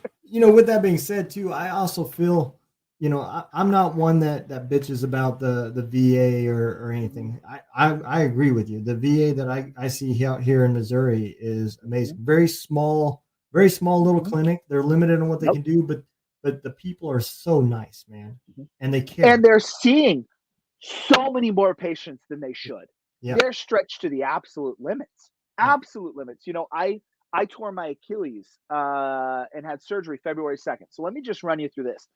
with that being said, too, I also feel, I'm not one that bitches about the VA or
Mhm,
anything. I agree with you. The VA that I see out here in Missouri is amazing.
mhm,
Very small little
mhm.
clinic. They're limited on what they
Nope.
can do, but the people are so nice, man,
Mhm.
and they
And
care.
they're seeing so many more patients than they should.
Yeah.
They're stretched to the absolute limits.
Yeah.
Absolute limits. I tore my Achilles and had surgery February 2nd. So let me just run you through this.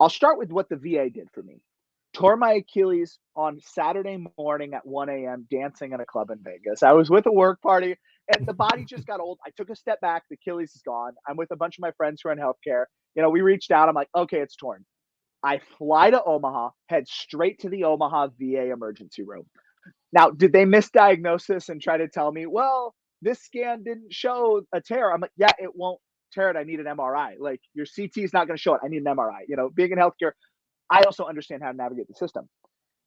I'll start with what the VA did for me. Tore my Achilles on Saturday morning at 1 a.m. dancing in a club in Vegas. I was with a work party and the body just got old. I took a step back. The Achilles is gone. I'm with a bunch of my friends who are in healthcare. We reached out. I'm like, okay, it's torn. I fly to Omaha, head straight to the Omaha VA emergency room. Now, did they misdiagnose this and try to tell me, well, this scan didn't show a tear? I'm like, yeah, it won't tear it. I need an MRI. Like, your CT is not going to show it. I need an MRI. Being in healthcare, I also understand how to navigate the system.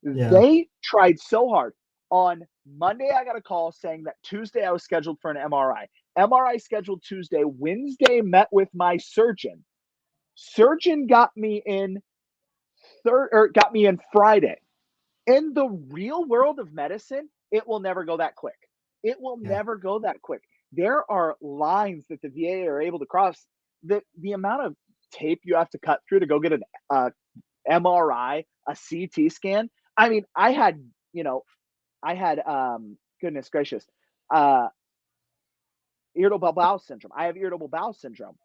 Yeah.
They tried so hard. On Monday, I got a call saying that Tuesday I was scheduled for an MRI. MRI scheduled Tuesday. Wednesday, met with my surgeon. Surgeon got me in Friday. In the real world of medicine, it will never go that quick. It will
Yeah.
never go that quick. There are lines that the VA are able to cross. The amount of tape you have to cut through to go get an MRI, a CT scan. I mean, I had goodness gracious, uh, irritable bowel syndrome. I have irritable bowel syndrome.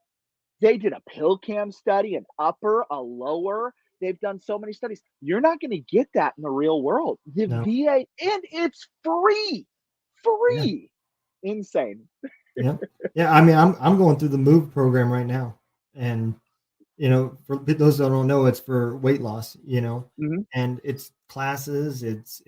They did a pill cam study, an upper, a lower. They've done so many studies. You're not going to get that in the real world. The
No.
VA, and it's free,
Yeah.
free, insane.
Yeah. Yeah. I mean, I'm going through the MOVE program right now, and for those that don't know, it's for weight loss,
Hmm.
and it's classes, it's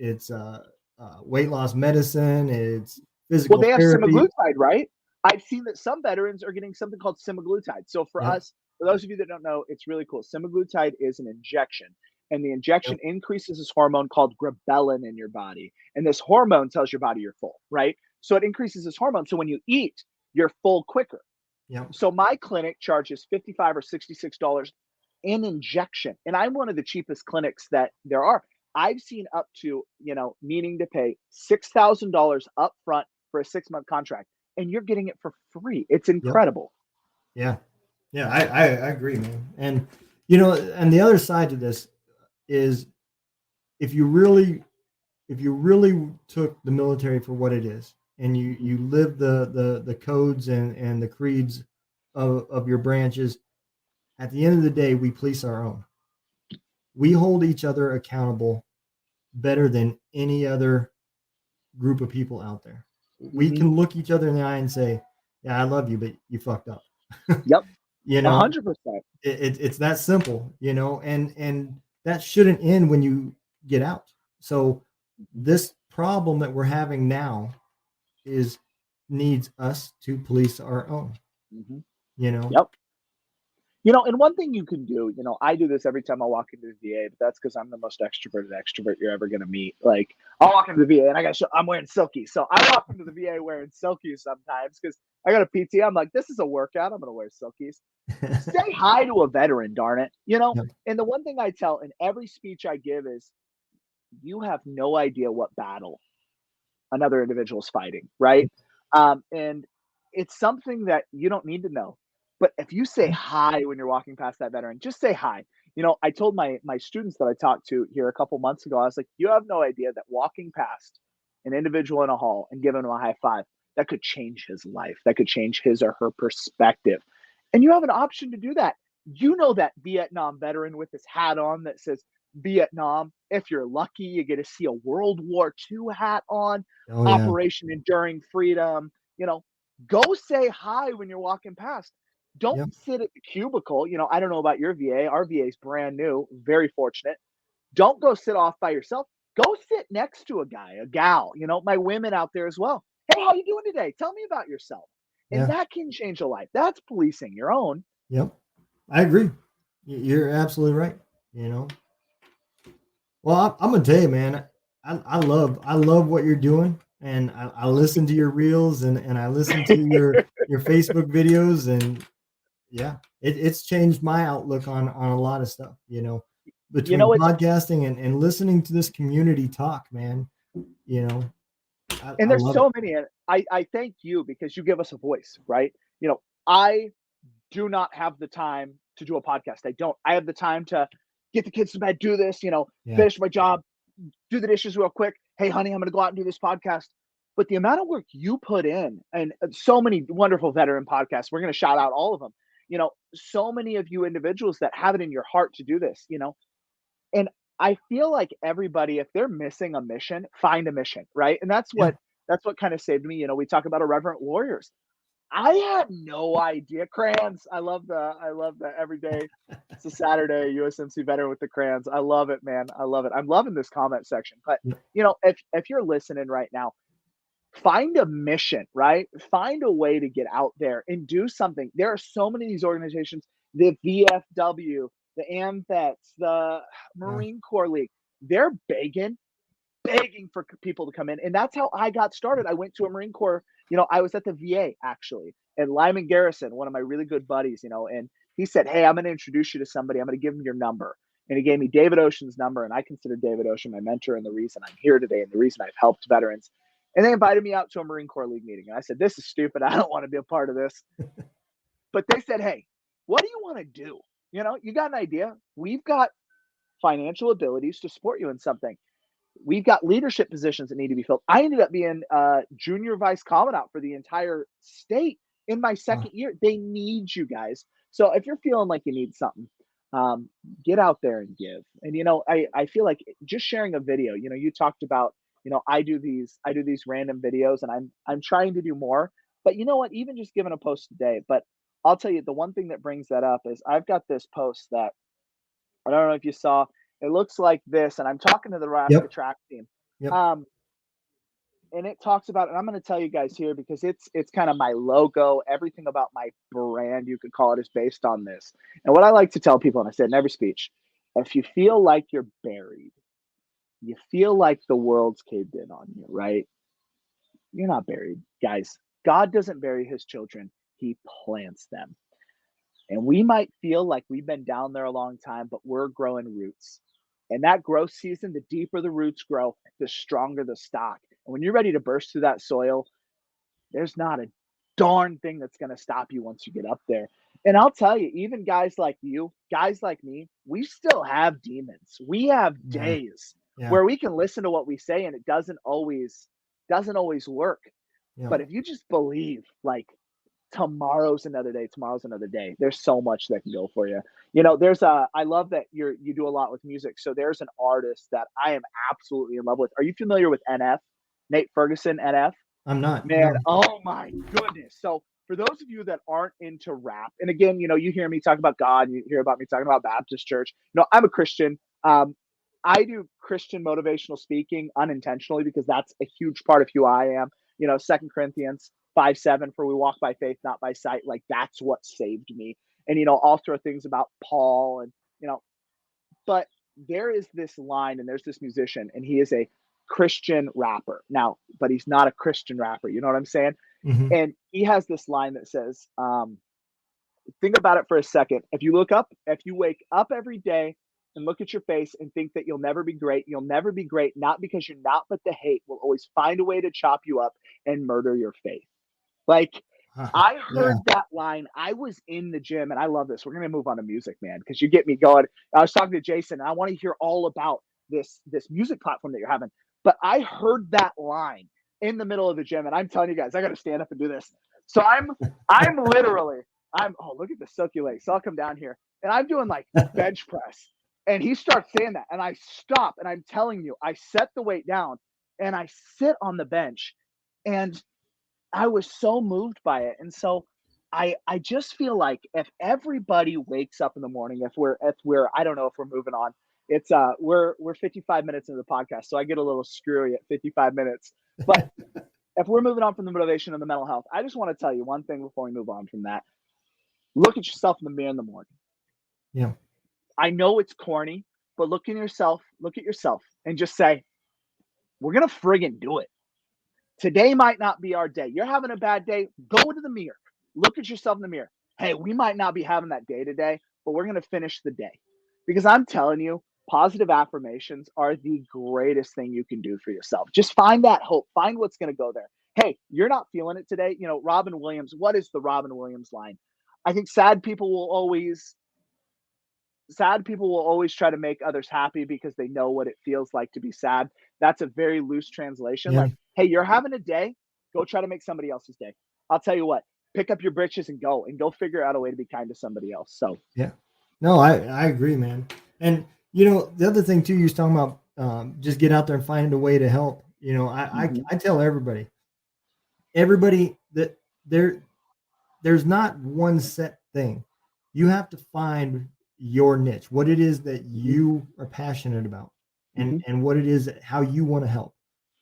weight loss medicine, it's
Well,
physical
they have
therapy.
semaglutide, right? I've seen that some veterans are getting something called semaglutide. So for
Yep.
us, for those of you that don't know, it's really cool. Semaglutide is an injection, and the injection
Yep.
increases this hormone called ghrelin in your body. And this hormone tells your body you're full, right? So it increases this hormone. So when you eat, you're full quicker.
Yep.
So my clinic charges $55 or $66 an injection, and I'm one of the cheapest clinics that there are. I've seen up to needing to pay $6,000 up front for a 6-month contract, and you're getting it for free. It's
Yep.
incredible.
Yeah. Yeah. I agree, man. And and the other side to this is, if you really took the military for what it is, and you live the codes and the creeds of your branches, at the end of the day, we police our own. We hold each other accountable better than any other group of people out there. We
Mm-hmm.
can look each other in the eye and say, "Yeah, I love you, but you fucked up."
Yep,
you
a
know,
hundred percent.
it's that simple. And that shouldn't end when you get out. So this problem that we're having now is needs us to police our own.
Mm-hmm.
You know,
Yep. And one thing you can do, I do this every time I walk into the VA, but that's because I'm the most extroverted extrovert you're ever going to meet. Like, I'll walk into the VA and I'm wearing silkies. So I walk into the VA wearing silkies sometimes because I got a PT. I'm like, this is a workout. I'm going to wear silkies. Say hi to a veteran, darn it.
yeah,
And the one thing I tell in every speech I give is, you have no idea what battle another individual is fighting, right? And it's something that you don't need to know. But if you say hi when you're walking past that veteran, just say hi. I told my students that I talked to here a couple months ago, I was like, you have no idea that walking past an individual in a hall and giving him a high five, that could change his life. That could change his or her perspective. And you have an option to do that. That Vietnam veteran with his hat on that says, Vietnam. If you're lucky, you get to see a World War II hat on,
Oh yeah.
Operation Enduring Freedom. You know, go say hi when you're walking past. Don't
Yep.
sit at the cubicle. You know, I don't know about your VA. Our VA is brand new, very fortunate. Don't go sit off by yourself. Go sit next to a guy, a gal, you know, my women out there as well. Hey, how you doing today? Tell me about yourself. And
Yeah.
that can change a life. That's policing your own.
Yep. I agree. You're absolutely right. You know. Well, I'm gonna tell you, man. I love what you're doing, and I listen to your reels and I listen to your Facebook videos, and yeah, it's changed my outlook on a lot of stuff. You know,
You
between
know, it's
podcasting and listening to this community talk, man. You know,
and
I
there's
love it.
so many. And I thank you because you give us a voice, right? You know, I do not have the time to do a podcast. I don't. I have the time to get the kids to bed, do this, you know,
Yeah.
finish my job, do the dishes real quick. Hey, honey, I'm going to go out and do this podcast. But the amount of work you put in, and so many wonderful veteran podcasts, we're going to shout out all of them. You know, so many of you individuals that have it in your heart to do this, you know, and I feel like everybody, if they're missing a mission, find a mission, right? And
Yeah.
that's what kind of saved me. You know, we talk about irreverent warriors. I had no idea. Crayons. I love the every day. It's a Saturday, USMC veteran with the crayons. I love it, man. I love it. I'm loving this comment section. But
Yeah.
you know, if you're listening right now, find a mission, right? Find a way to get out there and do something. There are so many of these organizations, the VFW, the AMVETS, the
Yeah.
Marine Corps League. They're begging for people to come in. And that's how I got started. I went to a Marine Corps, you know, I was at the VA actually, and Lyman Garrison, one of my really good buddies, you know, and he said, hey, I'm going to introduce you to somebody. I'm going to give him your number. And he gave me David Ocean's number. And I consider David Ocean my mentor and the reason I'm here today and the reason I've helped veterans. And they invited me out to a Marine Corps League meeting. And I said, this is stupid. I don't want to be a part of this. But they said, hey, what do you want to do? You know, you got an idea. We've got financial abilities to support you in something. We've got leadership positions that need to be filled. I ended up being junior vice commandant for the entire state in my
Wow.
second year. They need you guys. So if you're feeling like you need something, get out there and give. And you know, I feel like just sharing a video. You know, you talked about, you know, I do these random videos, and I'm trying to do more. But you know what? Even just giving a post today. But I'll tell you, the one thing that brings that up is I've got this post that I don't know if you saw. It looks like this, and I'm talking to the Nebraska
Yep.
track team.
Yep.
Um, and it talks about, and I'm going to tell you guys here because it's kind of my logo. Everything about my brand, you could call it, is based on this. And what I like to tell people, and I said in every speech, if you feel like you're buried, you feel like the world's caved in on you, right? You're not buried, guys. God doesn't bury his children; he plants them. And we might feel like we've been down there a long time, but we're growing roots. And that growth season, the deeper the roots grow, the stronger the stock. And when you're ready to burst through that soil, there's not a darn thing that's going to stop you once you get up there. And I'll tell you, even guys like you, guys like me, we still have demons. We have
Yeah.
days
Yeah.
where we can listen to what we say and it doesn't always work.
Yeah.
But if you just believe, like, tomorrow's another day, tomorrow's another day, there's so much that can go for you. You know, I love that you do a lot with music. So there's an artist that I am absolutely in love with. Are you familiar with NF? Nate Ferguson, NF?
I'm not.
Man,
No.
oh my goodness. So for those of you that aren't into rap, and again, you know, you hear me talk about God, and you hear about me talking about Baptist church. You know, I'm a Christian. I do Christian motivational speaking unintentionally because that's a huge part of who I am. You know, Second Corinthians 5:7, for we walk by faith, not by sight. Like, that's what saved me. And you know, I'll throw things about Paul, and you know, but there is this line, and there's this musician, and he is a Christian rapper now, but he's not a Christian rapper. You know what I'm saying?
Hmm.
And he has this line that says, think about it for a second. If you wake up every day and look at your face and think that you'll never be great, you'll never be great, not because you're not, but the hate will always find a way to chop you up and murder your faith. Like, I
Yeah.
heard that line. I was in the gym, and I love this. We're gonna move on to music, man, because you get me going. I was talking to Jason, and I want to hear all about this music platform that you're having. But I heard that line in the middle of the gym, and I'm telling you guys, I got to stand up and do this. So I'm literally I'm oh, look at the silky legs. So I'll come down here, and I'm doing like bench press, And he starts saying that, and I stop, and I'm telling you, I set the weight down, and I sit on the bench, and I was so moved by it. And so I just feel like if everybody wakes up in the morning, if we're I don't know if we're moving on. It's we're 55 minutes into the podcast, so I get a little screwy at 55 minutes. But if we're moving on from the motivation and the mental health, I just want to tell you one thing before we move on from that. Look at yourself in the mirror in the morning.
Yeah.
I know it's corny, but look at yourself and just say, we're gonna friggin' do it. Today might not be our day. You're having a bad day, go into the mirror. Look at yourself in the mirror. Hey, we might not be having that day today, but we're going to finish the day. Because I'm telling you, positive affirmations are the greatest thing you can do for yourself. Just find that hope, find what's going to go there. Hey, you're not feeling it today. You know, Robin Williams, what is the Robin Williams line? I think sad people will always try to make others happy because they know what it feels like to be sad. That's a very loose translation.
Yeah.
Like, hey, you're having a day, go try to make somebody else's day. I'll tell you what, pick up your britches and go figure out a way to be kind to somebody else. So,
Yeah. No, I agree, man. And you know, the other thing too, you was talking about just get out there and find a way to help. You know,
mhm,
I tell everybody that there's not one set thing. You have to find your niche, what it is that
mhm,
you are passionate about,
mhm.
and what it is how you want to help.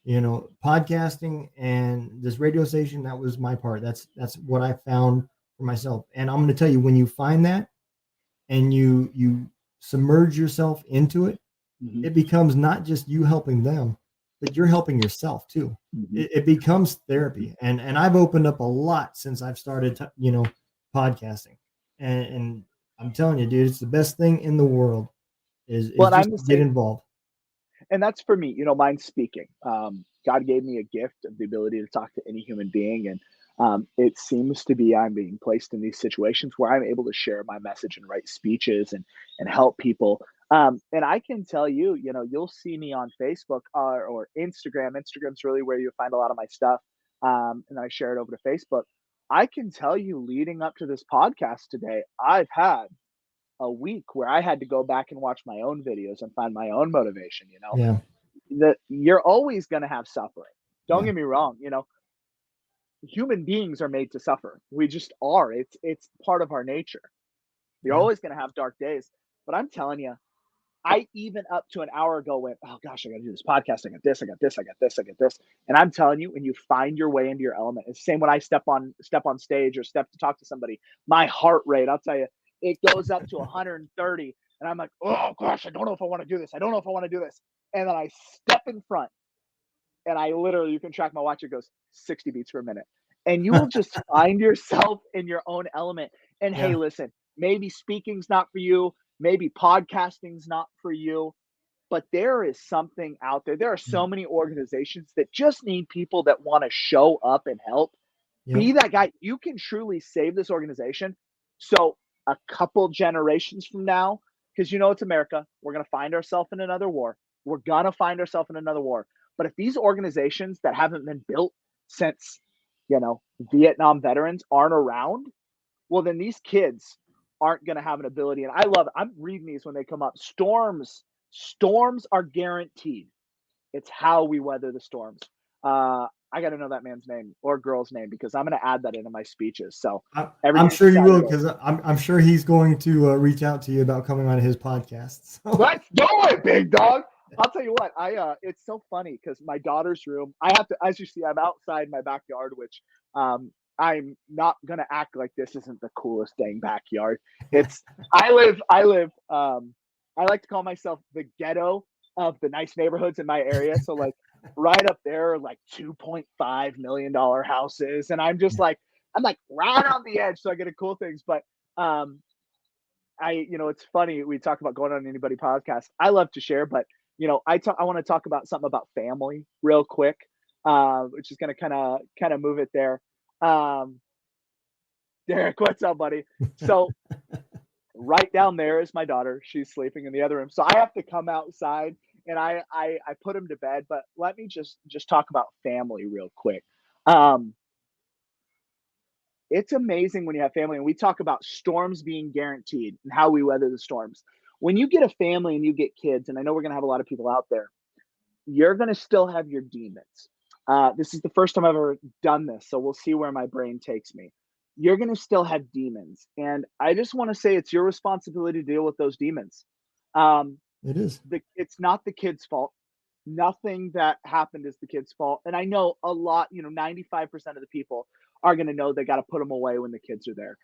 You know, podcasting and this radio station, that was my part. That's what I found for myself. And I'm going to tell you, when you find that and you submerge yourself into it,
Mhm,
it becomes not just you helping them, but you're helping yourself too.
mhm.
It becomes therapy, and I've opened up a lot since I've started, podcasting, and I'm telling you, dude, it's the best thing in the world
Well,
is
and I'm
just
the
to get
same.
involved.
And that's for me, mine's speaking. God gave me a gift of the ability to talk to any human being. And it seems to be I'm being placed in these situations where I'm able to share my message and write speeches and help people. And I can tell you, you'll see me on Facebook or Instagram. Instagram's really where you'll find a lot of my stuff. And then I share it over to Facebook. I can tell you leading up to this podcast today, I've had a week where I had to go back and watch my own videos and find my own motivation.
Yeah,
That you're always going to have suffering. Don't
yeah,
get me wrong, human beings are made to suffer. We just are. It's part of our nature. You're
yeah,
always going to have dark days. But I'm telling you, I even up to an hour ago went, oh gosh, I got to do this podcast. I got this, I got this, I got this, I got this. And I'm telling you, when you find your way into your element, it's the same when I step on stage or step to talk to somebody, my heart rate, I'll tell you, it goes up to 130. And I'm like, oh gosh, I don't know if I want to do this. I don't know if I want to do this. And then I step in front and I literally, you can track my watch, it goes 60 beats per minute. And you will just find yourself in your own element. And hey,
yeah,
listen, maybe speaking's not for you, maybe podcasting's not for you, but there is something out there. There are
yeah,
so many organizations that just need people that want to show up and help.
yep,
Be that guy. You can truly save this organization. So a couple generations from now, because it's America, we're going to find ourselves in another war. We're going to find ourselves in another war. But if these organizations that haven't been built since, Vietnam veterans aren't around, well, then these kids aren't going to have an ability. And I love it. I'm reading these when they come up. Storms are guaranteed. It's how we weather the storms. I got to know that man's name or girl's name because I'm going to add that into my speeches. So
I'm
everything's
sure you will,
excited.
because I'm sure he's going to reach out to you about coming on his podcast. So
Let's do it, big dog. I'll tell you what, it's so funny because my daughter's room, I have to, as you see, I'm outside my backyard, which I'm not gonna act like this isn't the coolest dang backyard. It's I like to call myself the ghetto of the nice neighborhoods in my area. So like right up there are like $2.5 million houses. And I'm like right on the edge, so I get to cool things. But um it's funny. We talk about going on anybody podcast. I love to share, but I want to talk about something about family real quick, which is going to kind of move it there. Um, Derek, what's up, buddy? So right down there is my daughter. She's sleeping in the other room, so I have to come outside and I put him to bed. But let me just talk about family real quick. Um, it's amazing when you have family, and we talk about storms being guaranteed and how we weather the storms. when you get a family and you get kids, and I know we're going to have a lot of people out there, you're going to still have your demons. This is the first time I've ever done this, so we'll see where my brain takes me. You're going to still have demons. And I just want to say it's your responsibility to deal with those demons.
It is.
It's not the kid's fault. Nothing that happened is the kid's fault. And I know a lot, 95% of the people are going to know they got to put them away when the kids are there.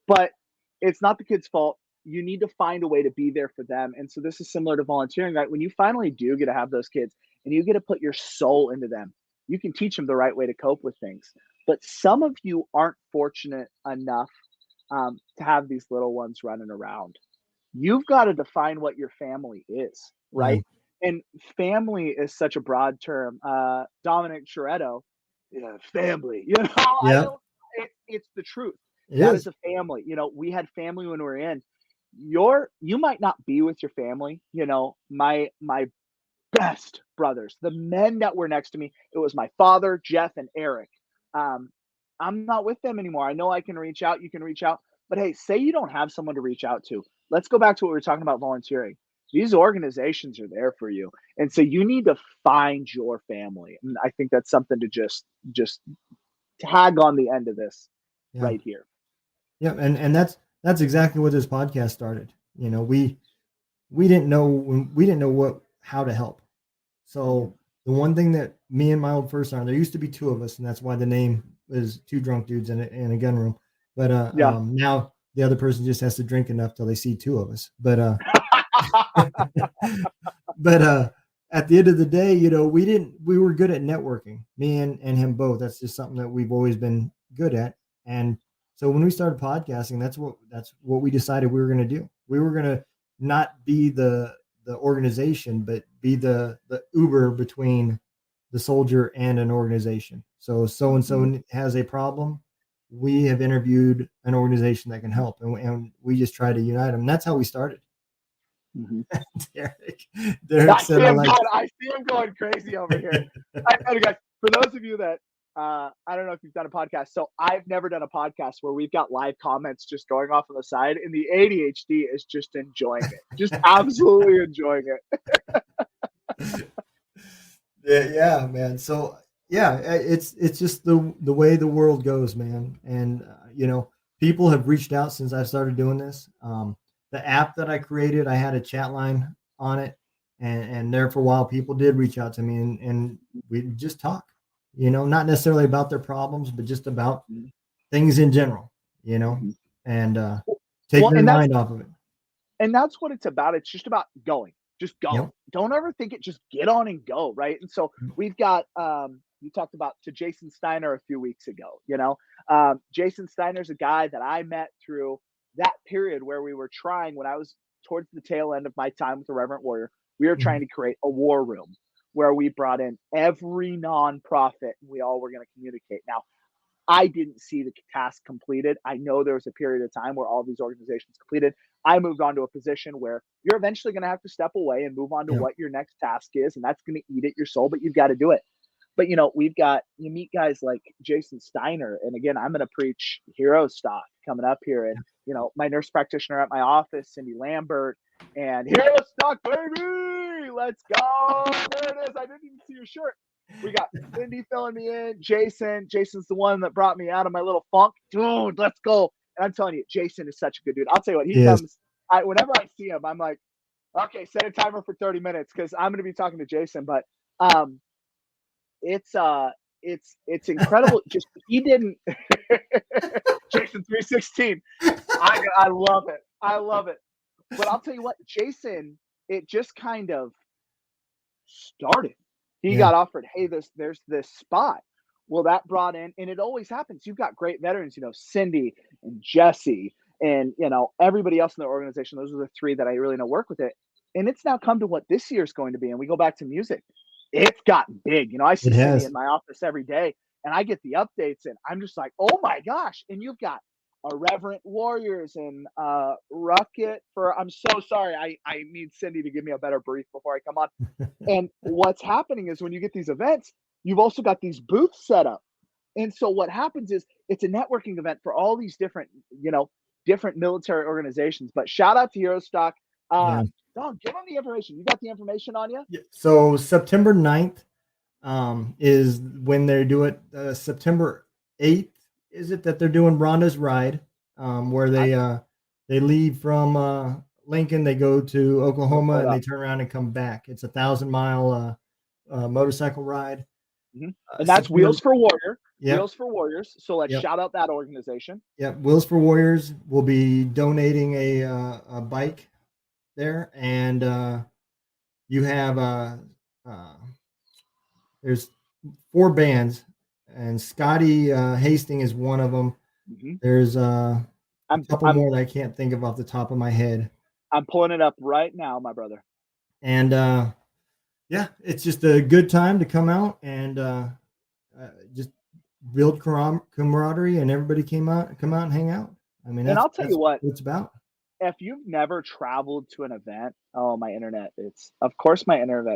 But it's not the kid's fault. You need to find a way to be there for them. And so this is similar to volunteering, right? When you finally do get to have those kids and you get to put your soul into them, you can teach them the right way to cope with things. But some of you aren't fortunate enough to have these little ones running around. You've got to define what your family is, right?
Yeah.
And family is such a broad term. Dominic Chiaretto, family,
Yeah.
It's the truth.
It
That
is.
is a family. We had family when we were in. You might not be with your family. My best brothers, the men that were next to me, it was my father, Jeff, and Eric. I'm not with them anymore. I know I can reach out. You can reach out. But hey, say you don't have someone to reach out to. Let's go back to what we were talking about volunteering. These organizations are there for you. And so you need to find your family. And I think that's something to just tag on the end of this right here.
Yeah. And that's exactly what this podcast started. We didn't know how to help. So the one thing that me and my old first sergeant, there used to be two of us, and that's why the name is Two Drunk Dudes in a gun room. But now the other person just has to drink enough till they see two of us. But at the end of the day, we were good at networking, me and him both. That's just something that we've always been good at. And so when we started podcasting, that's what we decided we were going to do. We were going to not be the organization, but be the Uber between the soldier and an organization. So and so has a problem. We have interviewed an organization that can help, and we just try to unite them. And that's how we started.
Mm-hmm.
Derek said,
I see him going crazy over here. Guys, for those of you that I don't know if you've done a podcast. So I've never done a podcast where we've got live comments just going off on the side, and the ADHD is just enjoying it, just absolutely enjoying it.
Yeah, man. So yeah, it's just the way the world goes, man. And people have reached out since I started doing this. The app that I created, I had a chat line on it, and there for a while, people did reach out to me, and we just talk. Not necessarily about their problems, but just about things in general. And take their mind off of it.
And that's what it's about. It's just about going. Just go.
Yep.
Don't overthink it. Just get on and go, right? And so we've got you talked about to Jason Steiner a few weeks ago. Jason Steiner's a guy that I met through that period where we were trying, when I was towards the tail end of my time with the Reverend Warrior, we were trying to create a war room where we brought in every nonprofit. We all were going to communicate. Now, I didn't see the task completed. I know there was a period of time where all these organizations completed. I moved on to a position where you're eventually going to have to step away and move on to what your next task is, and that's going to eat at your soul, but you've got to do it. But, you meet guys like Jason Steiner, and again, I'm going to preach hero stock coming up here. And, my nurse practitioner at my office, Cindy Lambert, and hero stock, baby, let's go. There it is. I didn't even see your shirt. We got Cindy filling me in. Jason's the one that brought me out of my little funk. Dude, let's go. And I'm telling you, Jason is such a good dude. I'll tell you what, he comes. Whenever I see him, I'm like, okay, set a timer for 30 minutes because I'm going to be talking to Jason. But it's incredible. Just he didn't. Jason 316. I love it. I love it. But I'll tell you what, Jason, it just kind of started. He got offered, hey, there's this spot. Well, that brought in, and it always happens. You've got great veterans, Cindy and Jesse and, everybody else in the organization. Those are the three that I really know work with it. And it's now come to what this year's going to be. And we go back to music. It's gotten big. I see Cindy in my office every day, and I get the updates, and I'm just like, oh my gosh. And you've got Irreverent Warriors and Rucket I'm so sorry. I need Cindy to give me a better brief before I come on. And what's happening is when you get these events, you've also got these booths set up. And so what happens is it's a networking event for all these different, different military organizations. But shout out to Hero Stock.
Yeah.
Dog, give them the information. You got the information on you?
Yeah. So September 9th is when they do it. September 8th is it that they're doing Rhonda's Ride, where they leave from Lincoln, they go to Oklahoma, and they turn around and come back. It's 1,000-mile motorcycle ride.
Mm-hmm. And that's
September,
Wheels for Warrior.
yep,
Wheels for Warriors. So let's
yep,
shout out that organization.
yep. Wheels for Warriors will be donating a bike there, and you have there's 4 bands, and Scotty Hastings is one of them.
Mm-hmm.
There's a couple more that I can't think of off the top of my head.
I'm pulling it up right now, my brother.
And yeah, it's just a good time to come out and just build camaraderie, and everybody come out and hang out. I mean,
and I'll tell you what
it's about.
If you've never traveled to an event, oh, my internet's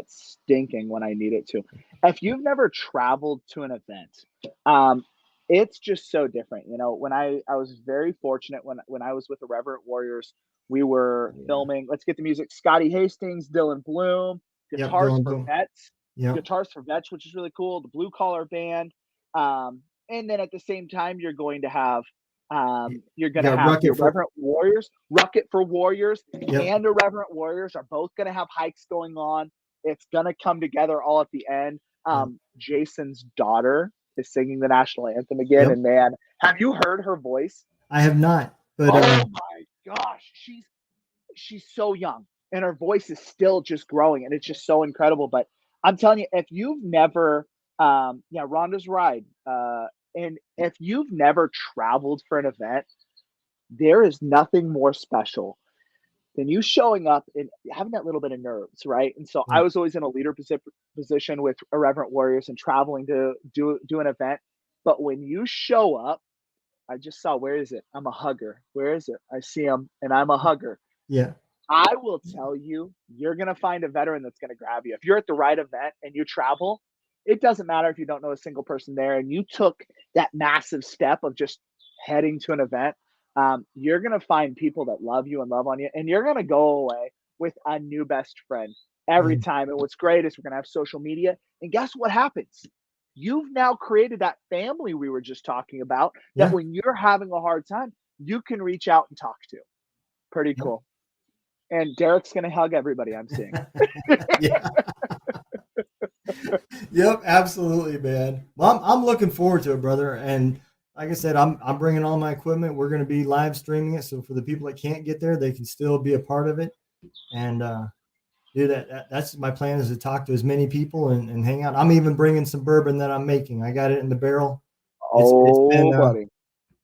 stinking when I need it to. If you've never traveled to an event, it's just so different. You know, when I was very fortunate when I was with the Reverent Warriors, we were filming. Let's get the music. Scotty Hastings, Dylan Bloom, Guitars for Vets, Guitars for Vets, which is really cool. The Blue Collar Band, and then at the same time, you're going to have the Reverent Warriors, Rucket for Warriors, and the Reverent Warriors are both going to have hikes going on. It's going to come together all at the end. Jason's daughter is singing the national anthem again, and man, have you heard her voice?
I have not, but
oh my gosh, she's so young, and her voice is still just growing, and it's just so incredible. But I'm telling you, if you've never, Rhonda's Ride, and if you've never traveled for an event, there is nothing more special than you showing up and having that little bit of nerves, right? And so I was always in a leader position with Irreverent Warriors and traveling to do an event. But when you show up, I just saw, where is it? I'm a hugger. Where is it? I see him, and I'm a hugger.
Yeah.
I will tell you, you're going to find a veteran that's going to grab you. If you're at the right event and you travel, it doesn't matter if you don't know a single person there and you took that massive step of just heading to an event, you're going to find people that love you and love on you, and you're going to go away with a new best friend every time. And what's great is we're going to have social media, and guess what happens? You've now created that family we were just talking about, that when you're having a hard time, you can reach out and talk to. Pretty cool. And Derek's going to hug everybody I'm seeing.
Yep, absolutely, man. Well, I'm looking forward to it, brother. And like I said, I'm bringing all my equipment. We're going to be live streaming it, so for the people that can't get there, they can still be a part of it. And dude, that's my plan, is to talk to as many people and hang out. I'm even bringing some bourbon that I'm making. I got it in the barrel.
Buddy.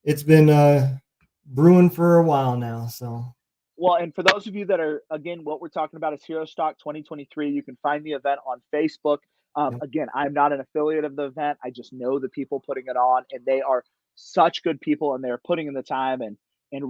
It's been brewing for a while now. So.
Well, and for those of you that are, again, what we're talking about is Hero Stock 2023. You can find the event on Facebook. Again, I'm not an affiliate of the event. I just know the people putting it on, and they are such good people, and they're putting in the time and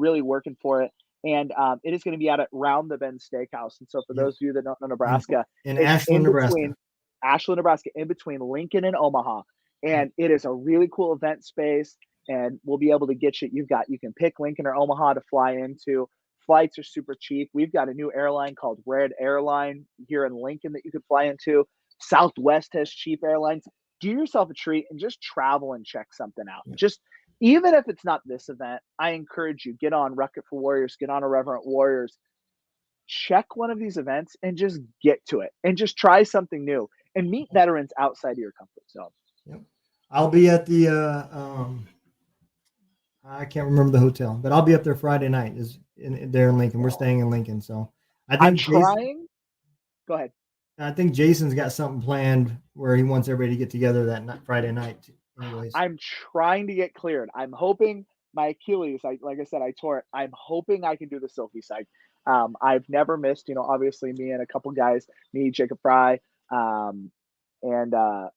really working for it. And it is going to be out at Round the Bend Steakhouse. And so for those of you that don't know Nebraska,
in Ashland, Nebraska.
Ashland, Nebraska, in between Lincoln and Omaha. And it is a really cool event space, and we'll be able to get you. You can pick Lincoln or Omaha to fly into. Flights are super cheap. We've got a new airline called Red Airline here in Lincoln that you could fly into. Southwest has cheap airlines. Do yourself a treat and just travel and check something out. Just, even if it's not this event, I encourage you, get on Rucket for Warriors, get on Irreverent Warriors, check one of these events and just get to it and just try something new and meet veterans outside of your comfort zone.
Yep. I'll be at the I can't remember the hotel, but I'll be up there Friday night. There in Lincoln. We're staying in Lincoln, so I think
Go ahead.
I think Jason's got something planned where he wants everybody to get together that Friday night. Anyways,
I'm trying to get cleared. I'm hoping my Achilles, like I said, I tore it. I'm hoping I can do the Silky side. I've never missed. Obviously me and a couple guys, me, Jacob Fry, and my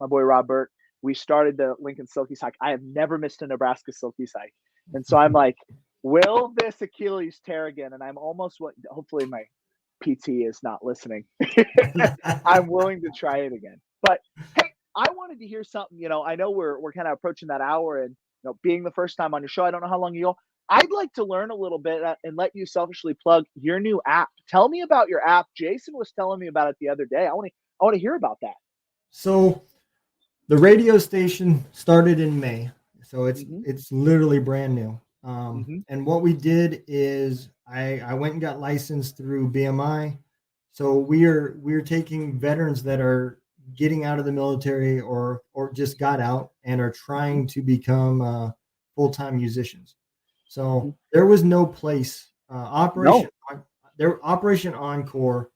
boy Rob Burke. We started the Lincoln Silky hike. I have never missed a Nebraska Silky hike, and so I'm like, will this Achilles tear again? And I'm almost, hopefully my PT is not listening. I'm willing to try it again. But hey, I wanted to hear something. I know we're kind of approaching that hour, and being the first time on your show, I don't know how long you go. I'd like to learn a little bit and let you selfishly plug your new app. Tell me about your app. Jason was telling me about it the other day. I want to hear about that.
So the radio station started in May, so
Mm-hmm.
it's literally brand new.
Mm-hmm.
And what we did is I went and got licensed through BMI. So we're taking veterans that are getting out of the military or just got out and are
Mm-hmm.
trying to become full-time musicians.
Mm-hmm.
So there was no place
No.
Operation Encore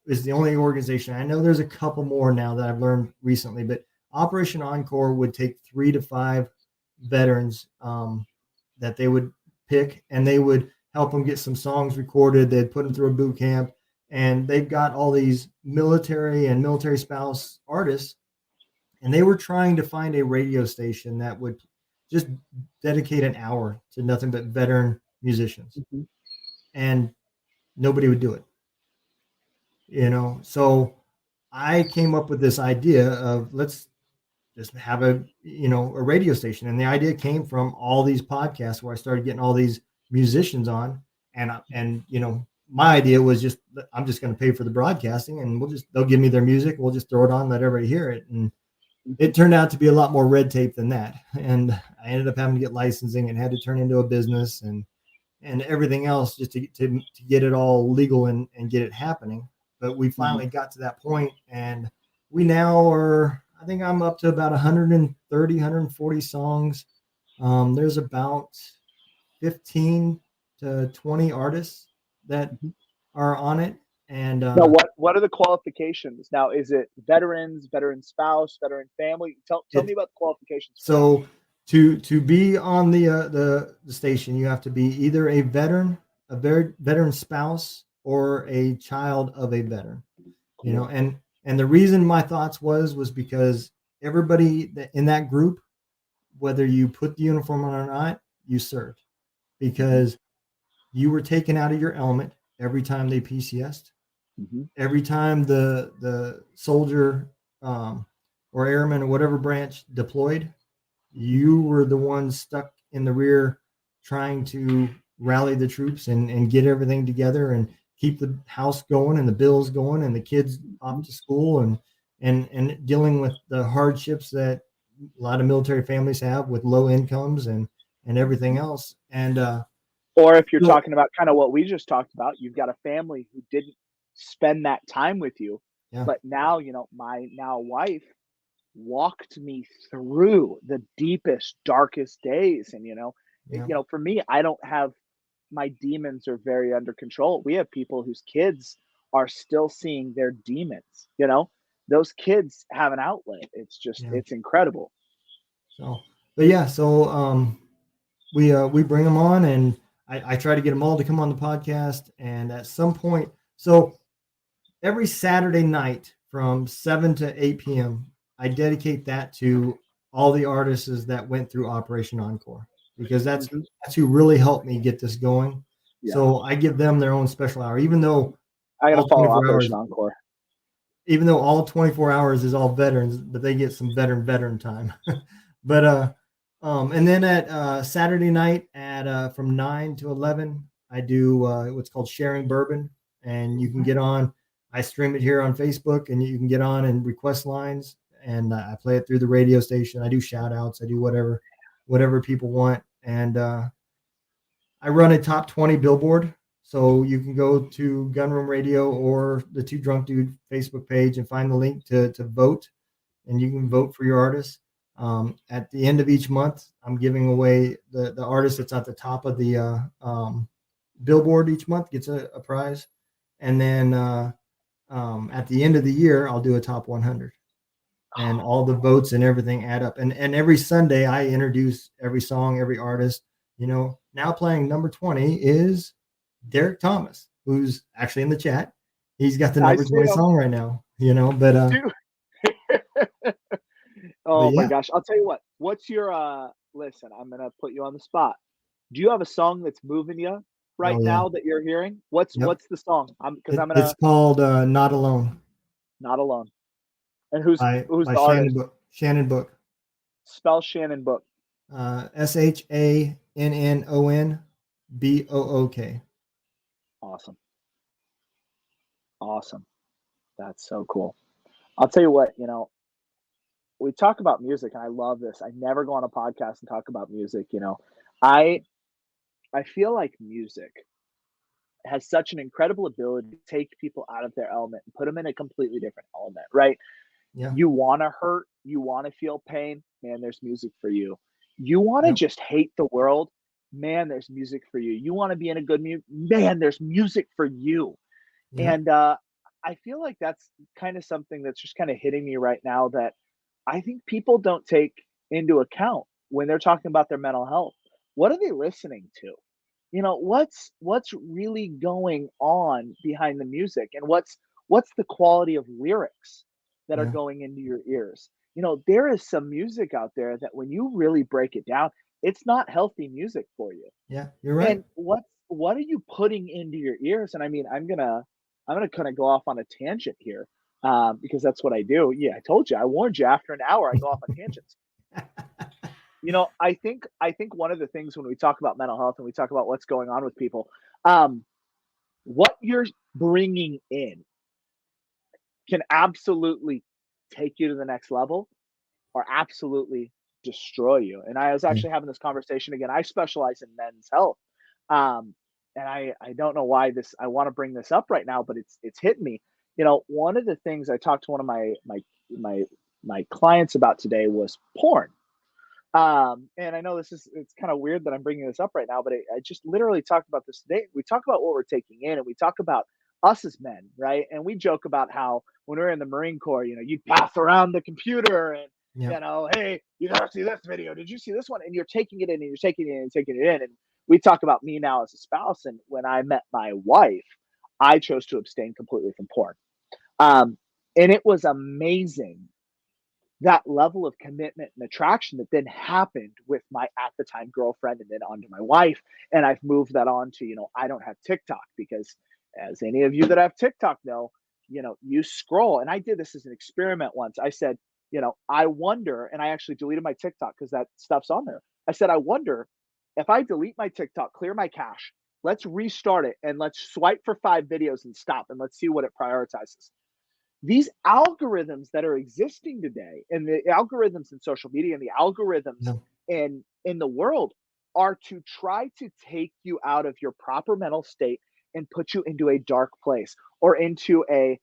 is the only organization. I know there's a couple more now that I've learned recently, but Operation Encore would take 3 to 5 veterans that they would pick, and they would help them get some songs recorded. They'd put them through a boot camp, and they've got all these military and military spouse artists, and they were trying to find a radio station that would just dedicate an hour to nothing but veteran musicians,
Mm-hmm.
and nobody would do it. So I came up with this idea of let's just have a radio station. And the idea came from all these podcasts where I started getting all these musicians on, and my idea was just, I'm just going to pay for the broadcasting, and they'll give me their music. We'll just throw it on, let everybody hear it. And it turned out to be a lot more red tape than that. And I ended up having to get licensing and had to turn into a business and everything else just to get it all legal and get it happening. But we
Mm-hmm.
finally got to that point, and we now are, I think I'm up to about 130, 140 songs. There's about 15 to 20 artists that
Mm-hmm.
are on it. And
Now, what are the qualifications? Now, is it veterans, veteran spouse, veteran family? Tell me
it,
about the qualifications for that.
so to be on the station, you have to be either a veteran, veteran spouse, or a child of a veteran.
Cool.
And the reason my thoughts was because everybody in that group, whether you put the uniform on or not, you served,
Mm-hmm.
because you were taken out of your element every time they PCS'd,
Mm-hmm.
every time the soldier or airman or whatever branch deployed. You were the one stuck in the rear trying to rally the troops and get everything together and keep the house going and the bills going and the kids
Mm-hmm.
off to school and dealing with the hardships that a lot of military families have with low incomes and everything else. And
Or if you're
so
talking about kind of what we just talked about, you've got a family who didn't spend that time with you,
yeah,
but now, my now wife walked me through the deepest, darkest days. And,
yeah,
for me, I don't have my demons are very under control. We have people whose kids are still seeing their demons. Those kids have an outlet.
yeah.
It's incredible.
So, but yeah, so we bring them on, and I try to get them all to come on the podcast. And at some point, so every Saturday night from 7 to 8 p.m., I dedicate that to all the artists that went through Operation Encore, because
Mhm.
that's who really helped me get this going.
Yeah.
So I give them their own special hour,
I got to
all
follow
24 hours,
Operation Encore.
even though all 24 hours is all veterans, but they get some veteran time. But and then at Saturday night at from 9 to 11, I do what's called Sharing Bourbon, and you can
Mhm.
get on. I stream it here on Facebook, and you can get on and request lines, and I play it through the radio station. I do shout outs. I do whatever people want, and I run a top 20 billboard. So you can go to Gunroom Radio or the Two Drunk Dude Facebook page and find the link to vote, and you can vote for your artist. At the end of each month, I'm giving away the artist that's at the top of the billboard each month gets a prize. And then at the end of the year, I'll do a top 100. And all the votes and everything add up. And every Sunday, I introduce every song, every artist. Now playing number 20 is Derek Thomas, who's actually in the chat. He's got the
I
number
see
20
them.
song right now, but
Dude.
but
Oh my
yeah,
gosh. I'll tell you what. What's your listen, I'm going to put you on the spot. Do you have a song that's moving you right
oh yeah,
now that you're hearing? What's
yep.
what's the song? I'm going
It's
to
called Not Alone
Not Alone. And who's
by
the artist?
Shannon Book.
Spell Shannon Book.
SHANNON Nnonbook.
Awesome. Awesome. That's so cool. I'll tell you what, we talk about music and I love this. I never go on a podcast and talk about music. I I feel like music has such an incredible ability to take people out of their element and put them in a completely different element, right?
Yeah.
You want to hurt, you want to feel pain, man, there's music for you. You want to
Yep.
just hate the world, man, there's music for you. You want to be in a good mood, man, there's music for you.
Yep.
And I feel like that's kind of something that's just kind of hitting me right now that I think people don't take into account when they're talking about their mental health. What are they listening to? What's really going on behind the music, and what's the quality of lyrics that are
Yeah.
going into your ears? There is some music out there that when you really break it down, it's not healthy music for you.
Yeah. You're right.
And what are you putting into your ears? And I mean, I'm gonna kind of go off on a tangent here, because that's what I do. Yeah, I told you, I warned you. After an hour, I go off on tangents. I think one of the things when we talk about mental health and we talk about what's going on with people, um, what you're bringing in can absolutely take you to the next level or absolutely destroy you. And I was
Yeah.
actually having this conversation again. I specialize in men's health. Um, and I don't know why I want to bring this up right now, but it's hitting me. One of the things I talked to one of my my clients about today was porn. And I know it's kind of weird that I'm bringing this up right now, but I just literally talked about this today. We talk about what we're taking in, and we talk about us as men, right? And we joke about how when we are in the Marine Corps, you'd pass around the computer and
Yep.
hey, you gotta see this video. Did you see this one? And you're taking it in, and you're taking it in, and taking it in. And we talk about me now as a spouse, and when I met my wife, I chose to abstain completely from porn. Um, and it was amazing that level of commitment and attraction that then happened with my at the time girlfriend and then onto my wife. And I've moved that on to, I don't have TikTok because, as any of you that have TikTok know, you scroll. And I did this as an experiment once. I said, I wonder, and I actually deleted my TikTok because that stuff's on there. I said, I wonder if I delete my TikTok, clear my cache, let's restart it and let's swipe for 5 videos and stop and let's see what it prioritizes. These algorithms that are existing today, and the algorithms in social media and the algorithms
Yeah.
in the world, are to try to take you out of your proper mental state and put you into a dark place or into a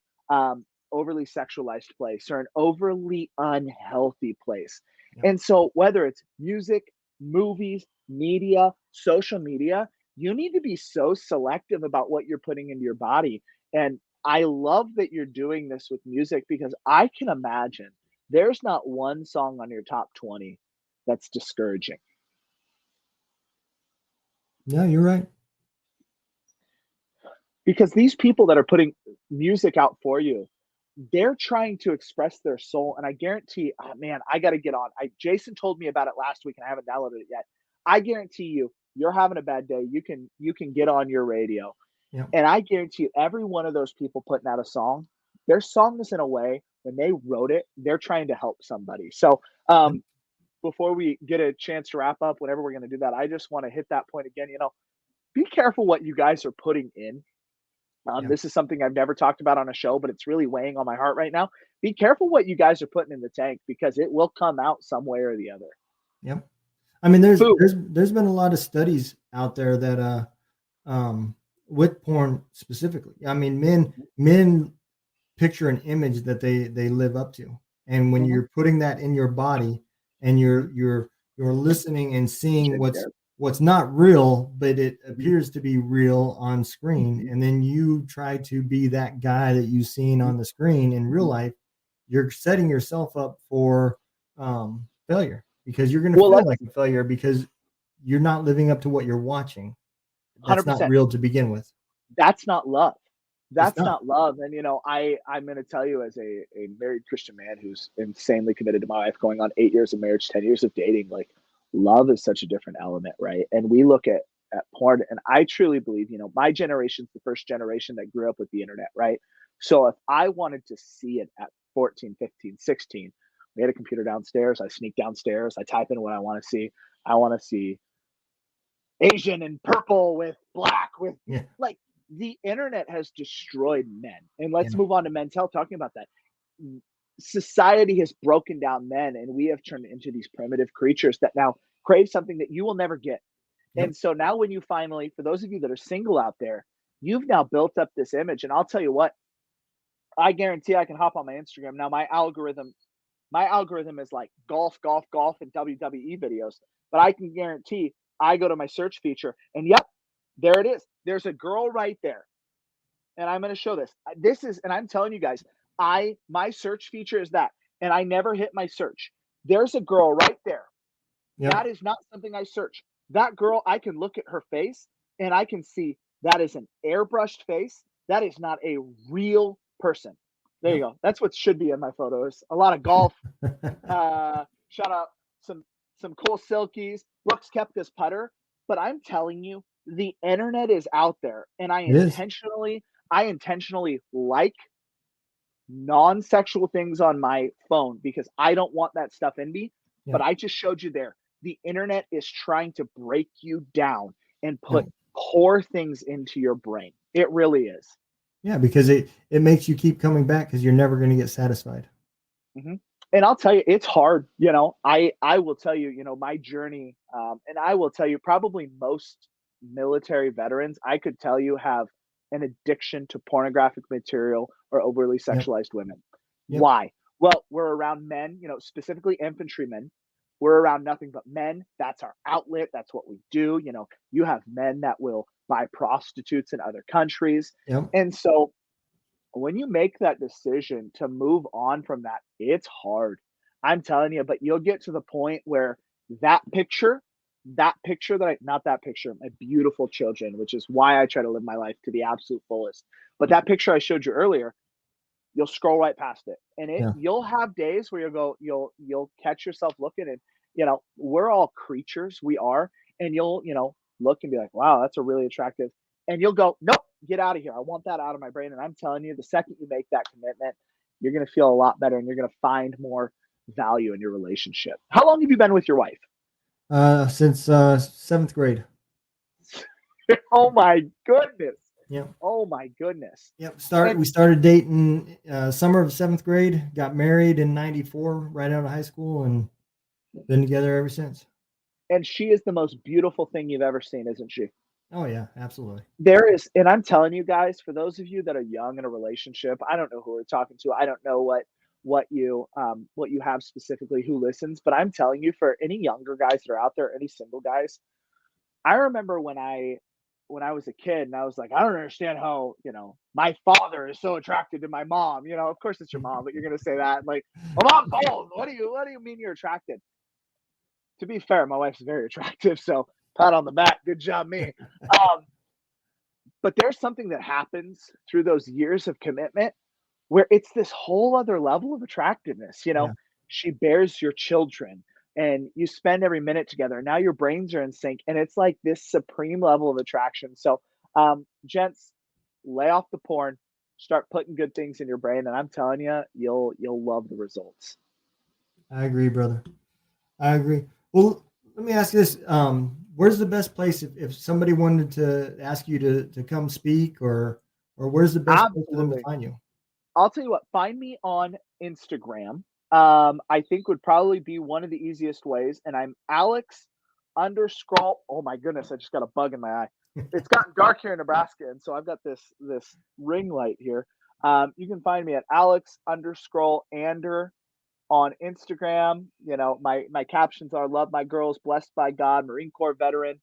overly sexualized place or an overly unhealthy place.
Yep.
And so whether it's music, movies, media, social media, you need to be so selective about what you're putting into your body. And I love that you're doing this with music because I can imagine there's not one song on your top 20 that's discouraging.
Yeah. You're right.
Because these people that are putting music out for you, they're trying to express their soul. And I guarantee, oh man, I got to get on. Jason told me about it last week and I haven't downloaded it yet. I guarantee you're having a bad day. You can get on your radio.
Yep.
And I guarantee you, every one of those people putting out a song, their song is in a way when they wrote it, they're trying to help somebody. So
Yep.
before we get a chance to wrap up, whenever we're going to do that, I just want to hit that point again. Be careful what you guys are putting in.
Yeah.
This is something I've never talked about on a show, but it's really weighing on my heart right now. Be careful what you guys are putting in the tank because it will come out some way or the other.
Yep. I mean, there's
Food.
there's there's been a lot of studies out there that with porn specifically. I mean, men picture an image that they live up to, and when
Mm-hmm.
you're putting that in your body and you're listening and seeing what's not real, but it appears to be real on screen, and then you try to be that guy that you've seen on the screen in real life, you're setting yourself up for failure because you're going to
Well,
feel
let's
like a failure because you're not living up to what you're watching. That's not
100%.
real to begin with.
That's not love.
It's
That's
not.
not love. And I'm going to tell you, as a married Christian man who's insanely committed to my wife, going on 8 years of marriage, 10 years of dating, like love is such a different element, right? And we look at porn, and I truly believe, my generation's the first generation that grew up with the internet, right? So if I wanted to see it at 14, 15, 16, we had a computer downstairs. I sneak downstairs. I type in what I want to see. I want to see Asian and purple with black with
Yeah.
like the internet has destroyed men. And let's
Yeah.
move on to men's health, talking about that. Society has broken down men and we have turned into these primitive creatures that now crave something that you will never get.
Yep.
And so now when you finally, for those of you that are single out there, you've now built up this image. And I'll tell you what, I guarantee I can hop on my Instagram. Now my algorithm is like golf, golf, golf, and WWE videos. But I can guarantee I go to my search feature and yep, there it is. There's a girl right there. And I'm going to show this. This is, and I'm telling you guys, my search feature is that. And I never hit my search. There's a girl right there.
Yep.
That is not something I search. That girl, I can look at her face and I can see that is an airbrushed face. That is not a real person. There you
Yep.
go. That's what should be in my photos. A lot of golf. Shout out some Cole Silkies. Brooks Koepka's putter. But I'm telling you, the internet is out there, and
It is.
I intentionally like non-sexual things on my phone because I don't want that stuff in me.
Yeah.
But I just showed you there. The internet is trying to break you down and put
Yeah.
poor things into your brain. It really is.
Yeah, because it makes you keep coming back because you're never going to get satisfied.
Mm-hmm. And I'll tell you, it's hard. I will tell you, my journey, and I will tell you, probably most military veterans, I could tell you, have an addiction to pornographic material or overly
Yep.
sexualized women.
Yep.
Why? Well, we're around men, specifically infantrymen. We're around nothing but men. That's our outlet. That's what we do. You have men that will buy prostitutes in other countries.
Yep.
And so when you make that decision to move on from that, it's hard. I'm telling you, but you'll get to the point where not that picture, my beautiful children, which is why I try to live my life to the absolute fullest. But that picture I showed you earlier, you'll scroll right past it. And
Yeah.
you'll have days where you'll catch yourself looking and, we're all creatures. We are. And you'll, look and be like, wow, that's a really attractive. And you'll go, nope, get out of here. I want that out of my brain. And I'm telling you, the second you make that commitment, you're going to feel a lot better and you're going to find more value in your relationship. How long have you been with your wife?
Since 7th grade.
Oh my goodness.
Yep.
Oh my goodness.
Yep. We started dating summer of 7th grade, got married in 94, right out of high school, and been together ever since.
And she is the most beautiful thing you've ever seen, isn't she?
Oh yeah, absolutely.
There is, and I'm telling you guys, for those of you that are young in a relationship, I don't know who we're talking to. I don't know what you have specifically, who listens, but I'm telling you, for any younger guys that are out there, any single guys, I remember when I was a kid and I was like, I don't understand how, my father is so attracted to my mom. Of course it's your mom, but you're gonna say that like, my mom's old. What do you mean you're attracted? To be fair, my wife's very attractive, so pat on the back. Good job, me. Um, but there's something that happens through those years of commitment where it's this whole other level of attractiveness.
Yeah.
She bears your children and you spend every minute together. Now your brains are in sync and it's like this supreme level of attraction. So, gents, lay off the porn, start putting good things in your brain. And I'm telling you, you'll love the results.
I agree, brother. I agree. Well, let me ask you this. Where's the best place if somebody wanted to ask you to come speak or where's the best place for them to
Absolutely.
find you?
I'll tell you what, find me on Instagram. I think would probably be one of the easiest ways. And I'm Alex underscore. Oh my goodness, I just got a bug in my eye. It's gotten dark here in Nebraska, and so I've got this ring light here. You can find me at Alex underscore Ander on Instagram. My captions are love my girls, blessed by God, Marine Corps veteran,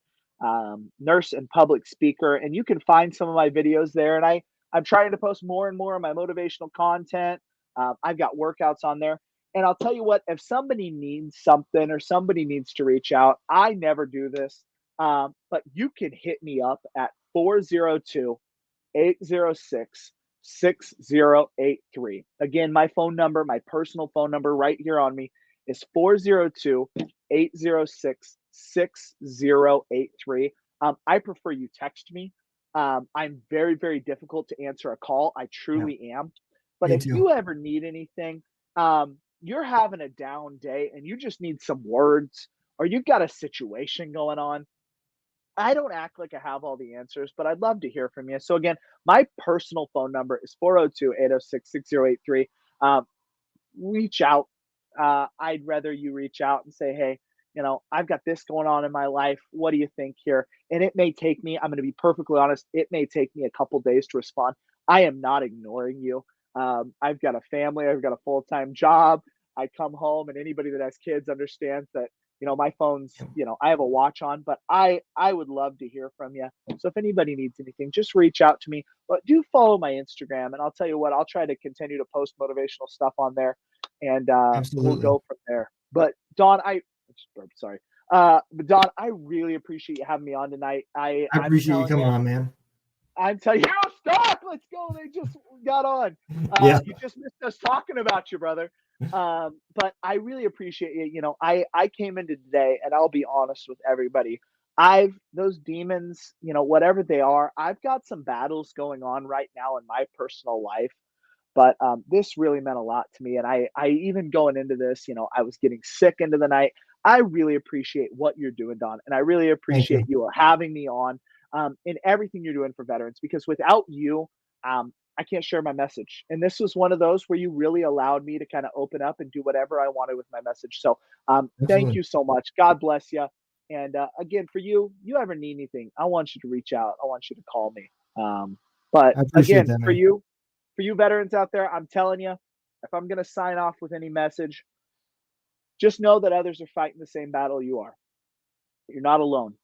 nurse and public speaker. And you can find some of my videos there. And I'm trying to post more and more of my motivational content. I've got workouts on there. And I'll tell you what, if somebody needs something or somebody needs to reach out, I never do this. But you can hit me up at 402-806-6083. Again, my phone number, my personal phone number right here on me is 402-806-6083. I prefer you text me. I'm very, very difficult to answer a call. I truly am. But
Me
if
too.
you ever need anything, you're having a down day and you just need some words or you've got a situation going on, I don't act like I have all the answers, but I'd love to hear from you. So again, my personal phone number is 402-806-6083. Um, reach out. I'd rather you reach out and say, hey, I've got this going on in my life. What do you think here? And it may take me, I'm going to be perfectly honest, it may take me a couple days to respond. I am not ignoring you. I've got a family, I've got a full time job. I come home, and anybody that has kids understands that, my phone's, I have a watch on, but I would love to hear from you. So if anybody needs anything, just reach out to me. But do follow my Instagram, and I'll tell you what, I'll try to continue to post motivational stuff on there, and we'll
Absolutely.
go from there. But Don, sorry. But Don, I really appreciate you having me on tonight.
I appreciate you coming on, man.
I'm telling you, stop. Let's go. They just got on.
Yeah.
You just missed us talking about you, brother. But I really appreciate you. I came into today, and I'll be honest with everybody. Those demons, whatever they are, I've got some battles going on right now in my personal life. But this really meant a lot to me. And I even going into this, I was getting sick into the night. I really appreciate what you're doing, Don. And I really
Thank
appreciate
you.
you having me on in everything you're doing for veterans, because without you, I can't share my message. And this was one of those where you really allowed me to kind of open up and do whatever I wanted with my message. So thank
Absolutely.
you so much. God bless you. And again, for you ever need anything, I want you to reach out. I want you to call me. But
I appreciate
again,
that,
for
man.
you veterans out there, I'm telling you, if I'm going to sign off with any message, just know that others are fighting the same battle you are. You're not alone.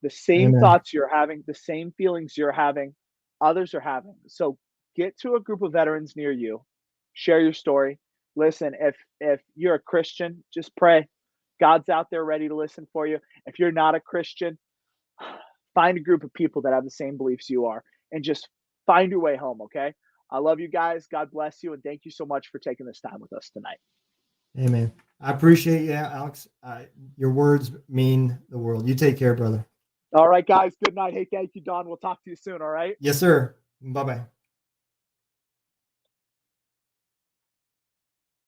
The same
Amen.
thoughts you're having, the same feelings you're having, others are having. So get to a group of veterans near you, share your story. Listen, if you're a Christian, just pray. God's out there ready to listen for you. If you're not a Christian, find a group of people that have the same beliefs you are, and just find your way home, okay? I love you guys. God bless you. And thank you so much for taking this time with us tonight.
Amen. I appreciate you, Alex. Your words mean the world. You take care, brother.
All right, guys. Good night. Hey, thank you, Don. We'll talk to you soon. All right.
Yes, sir. Bye-bye.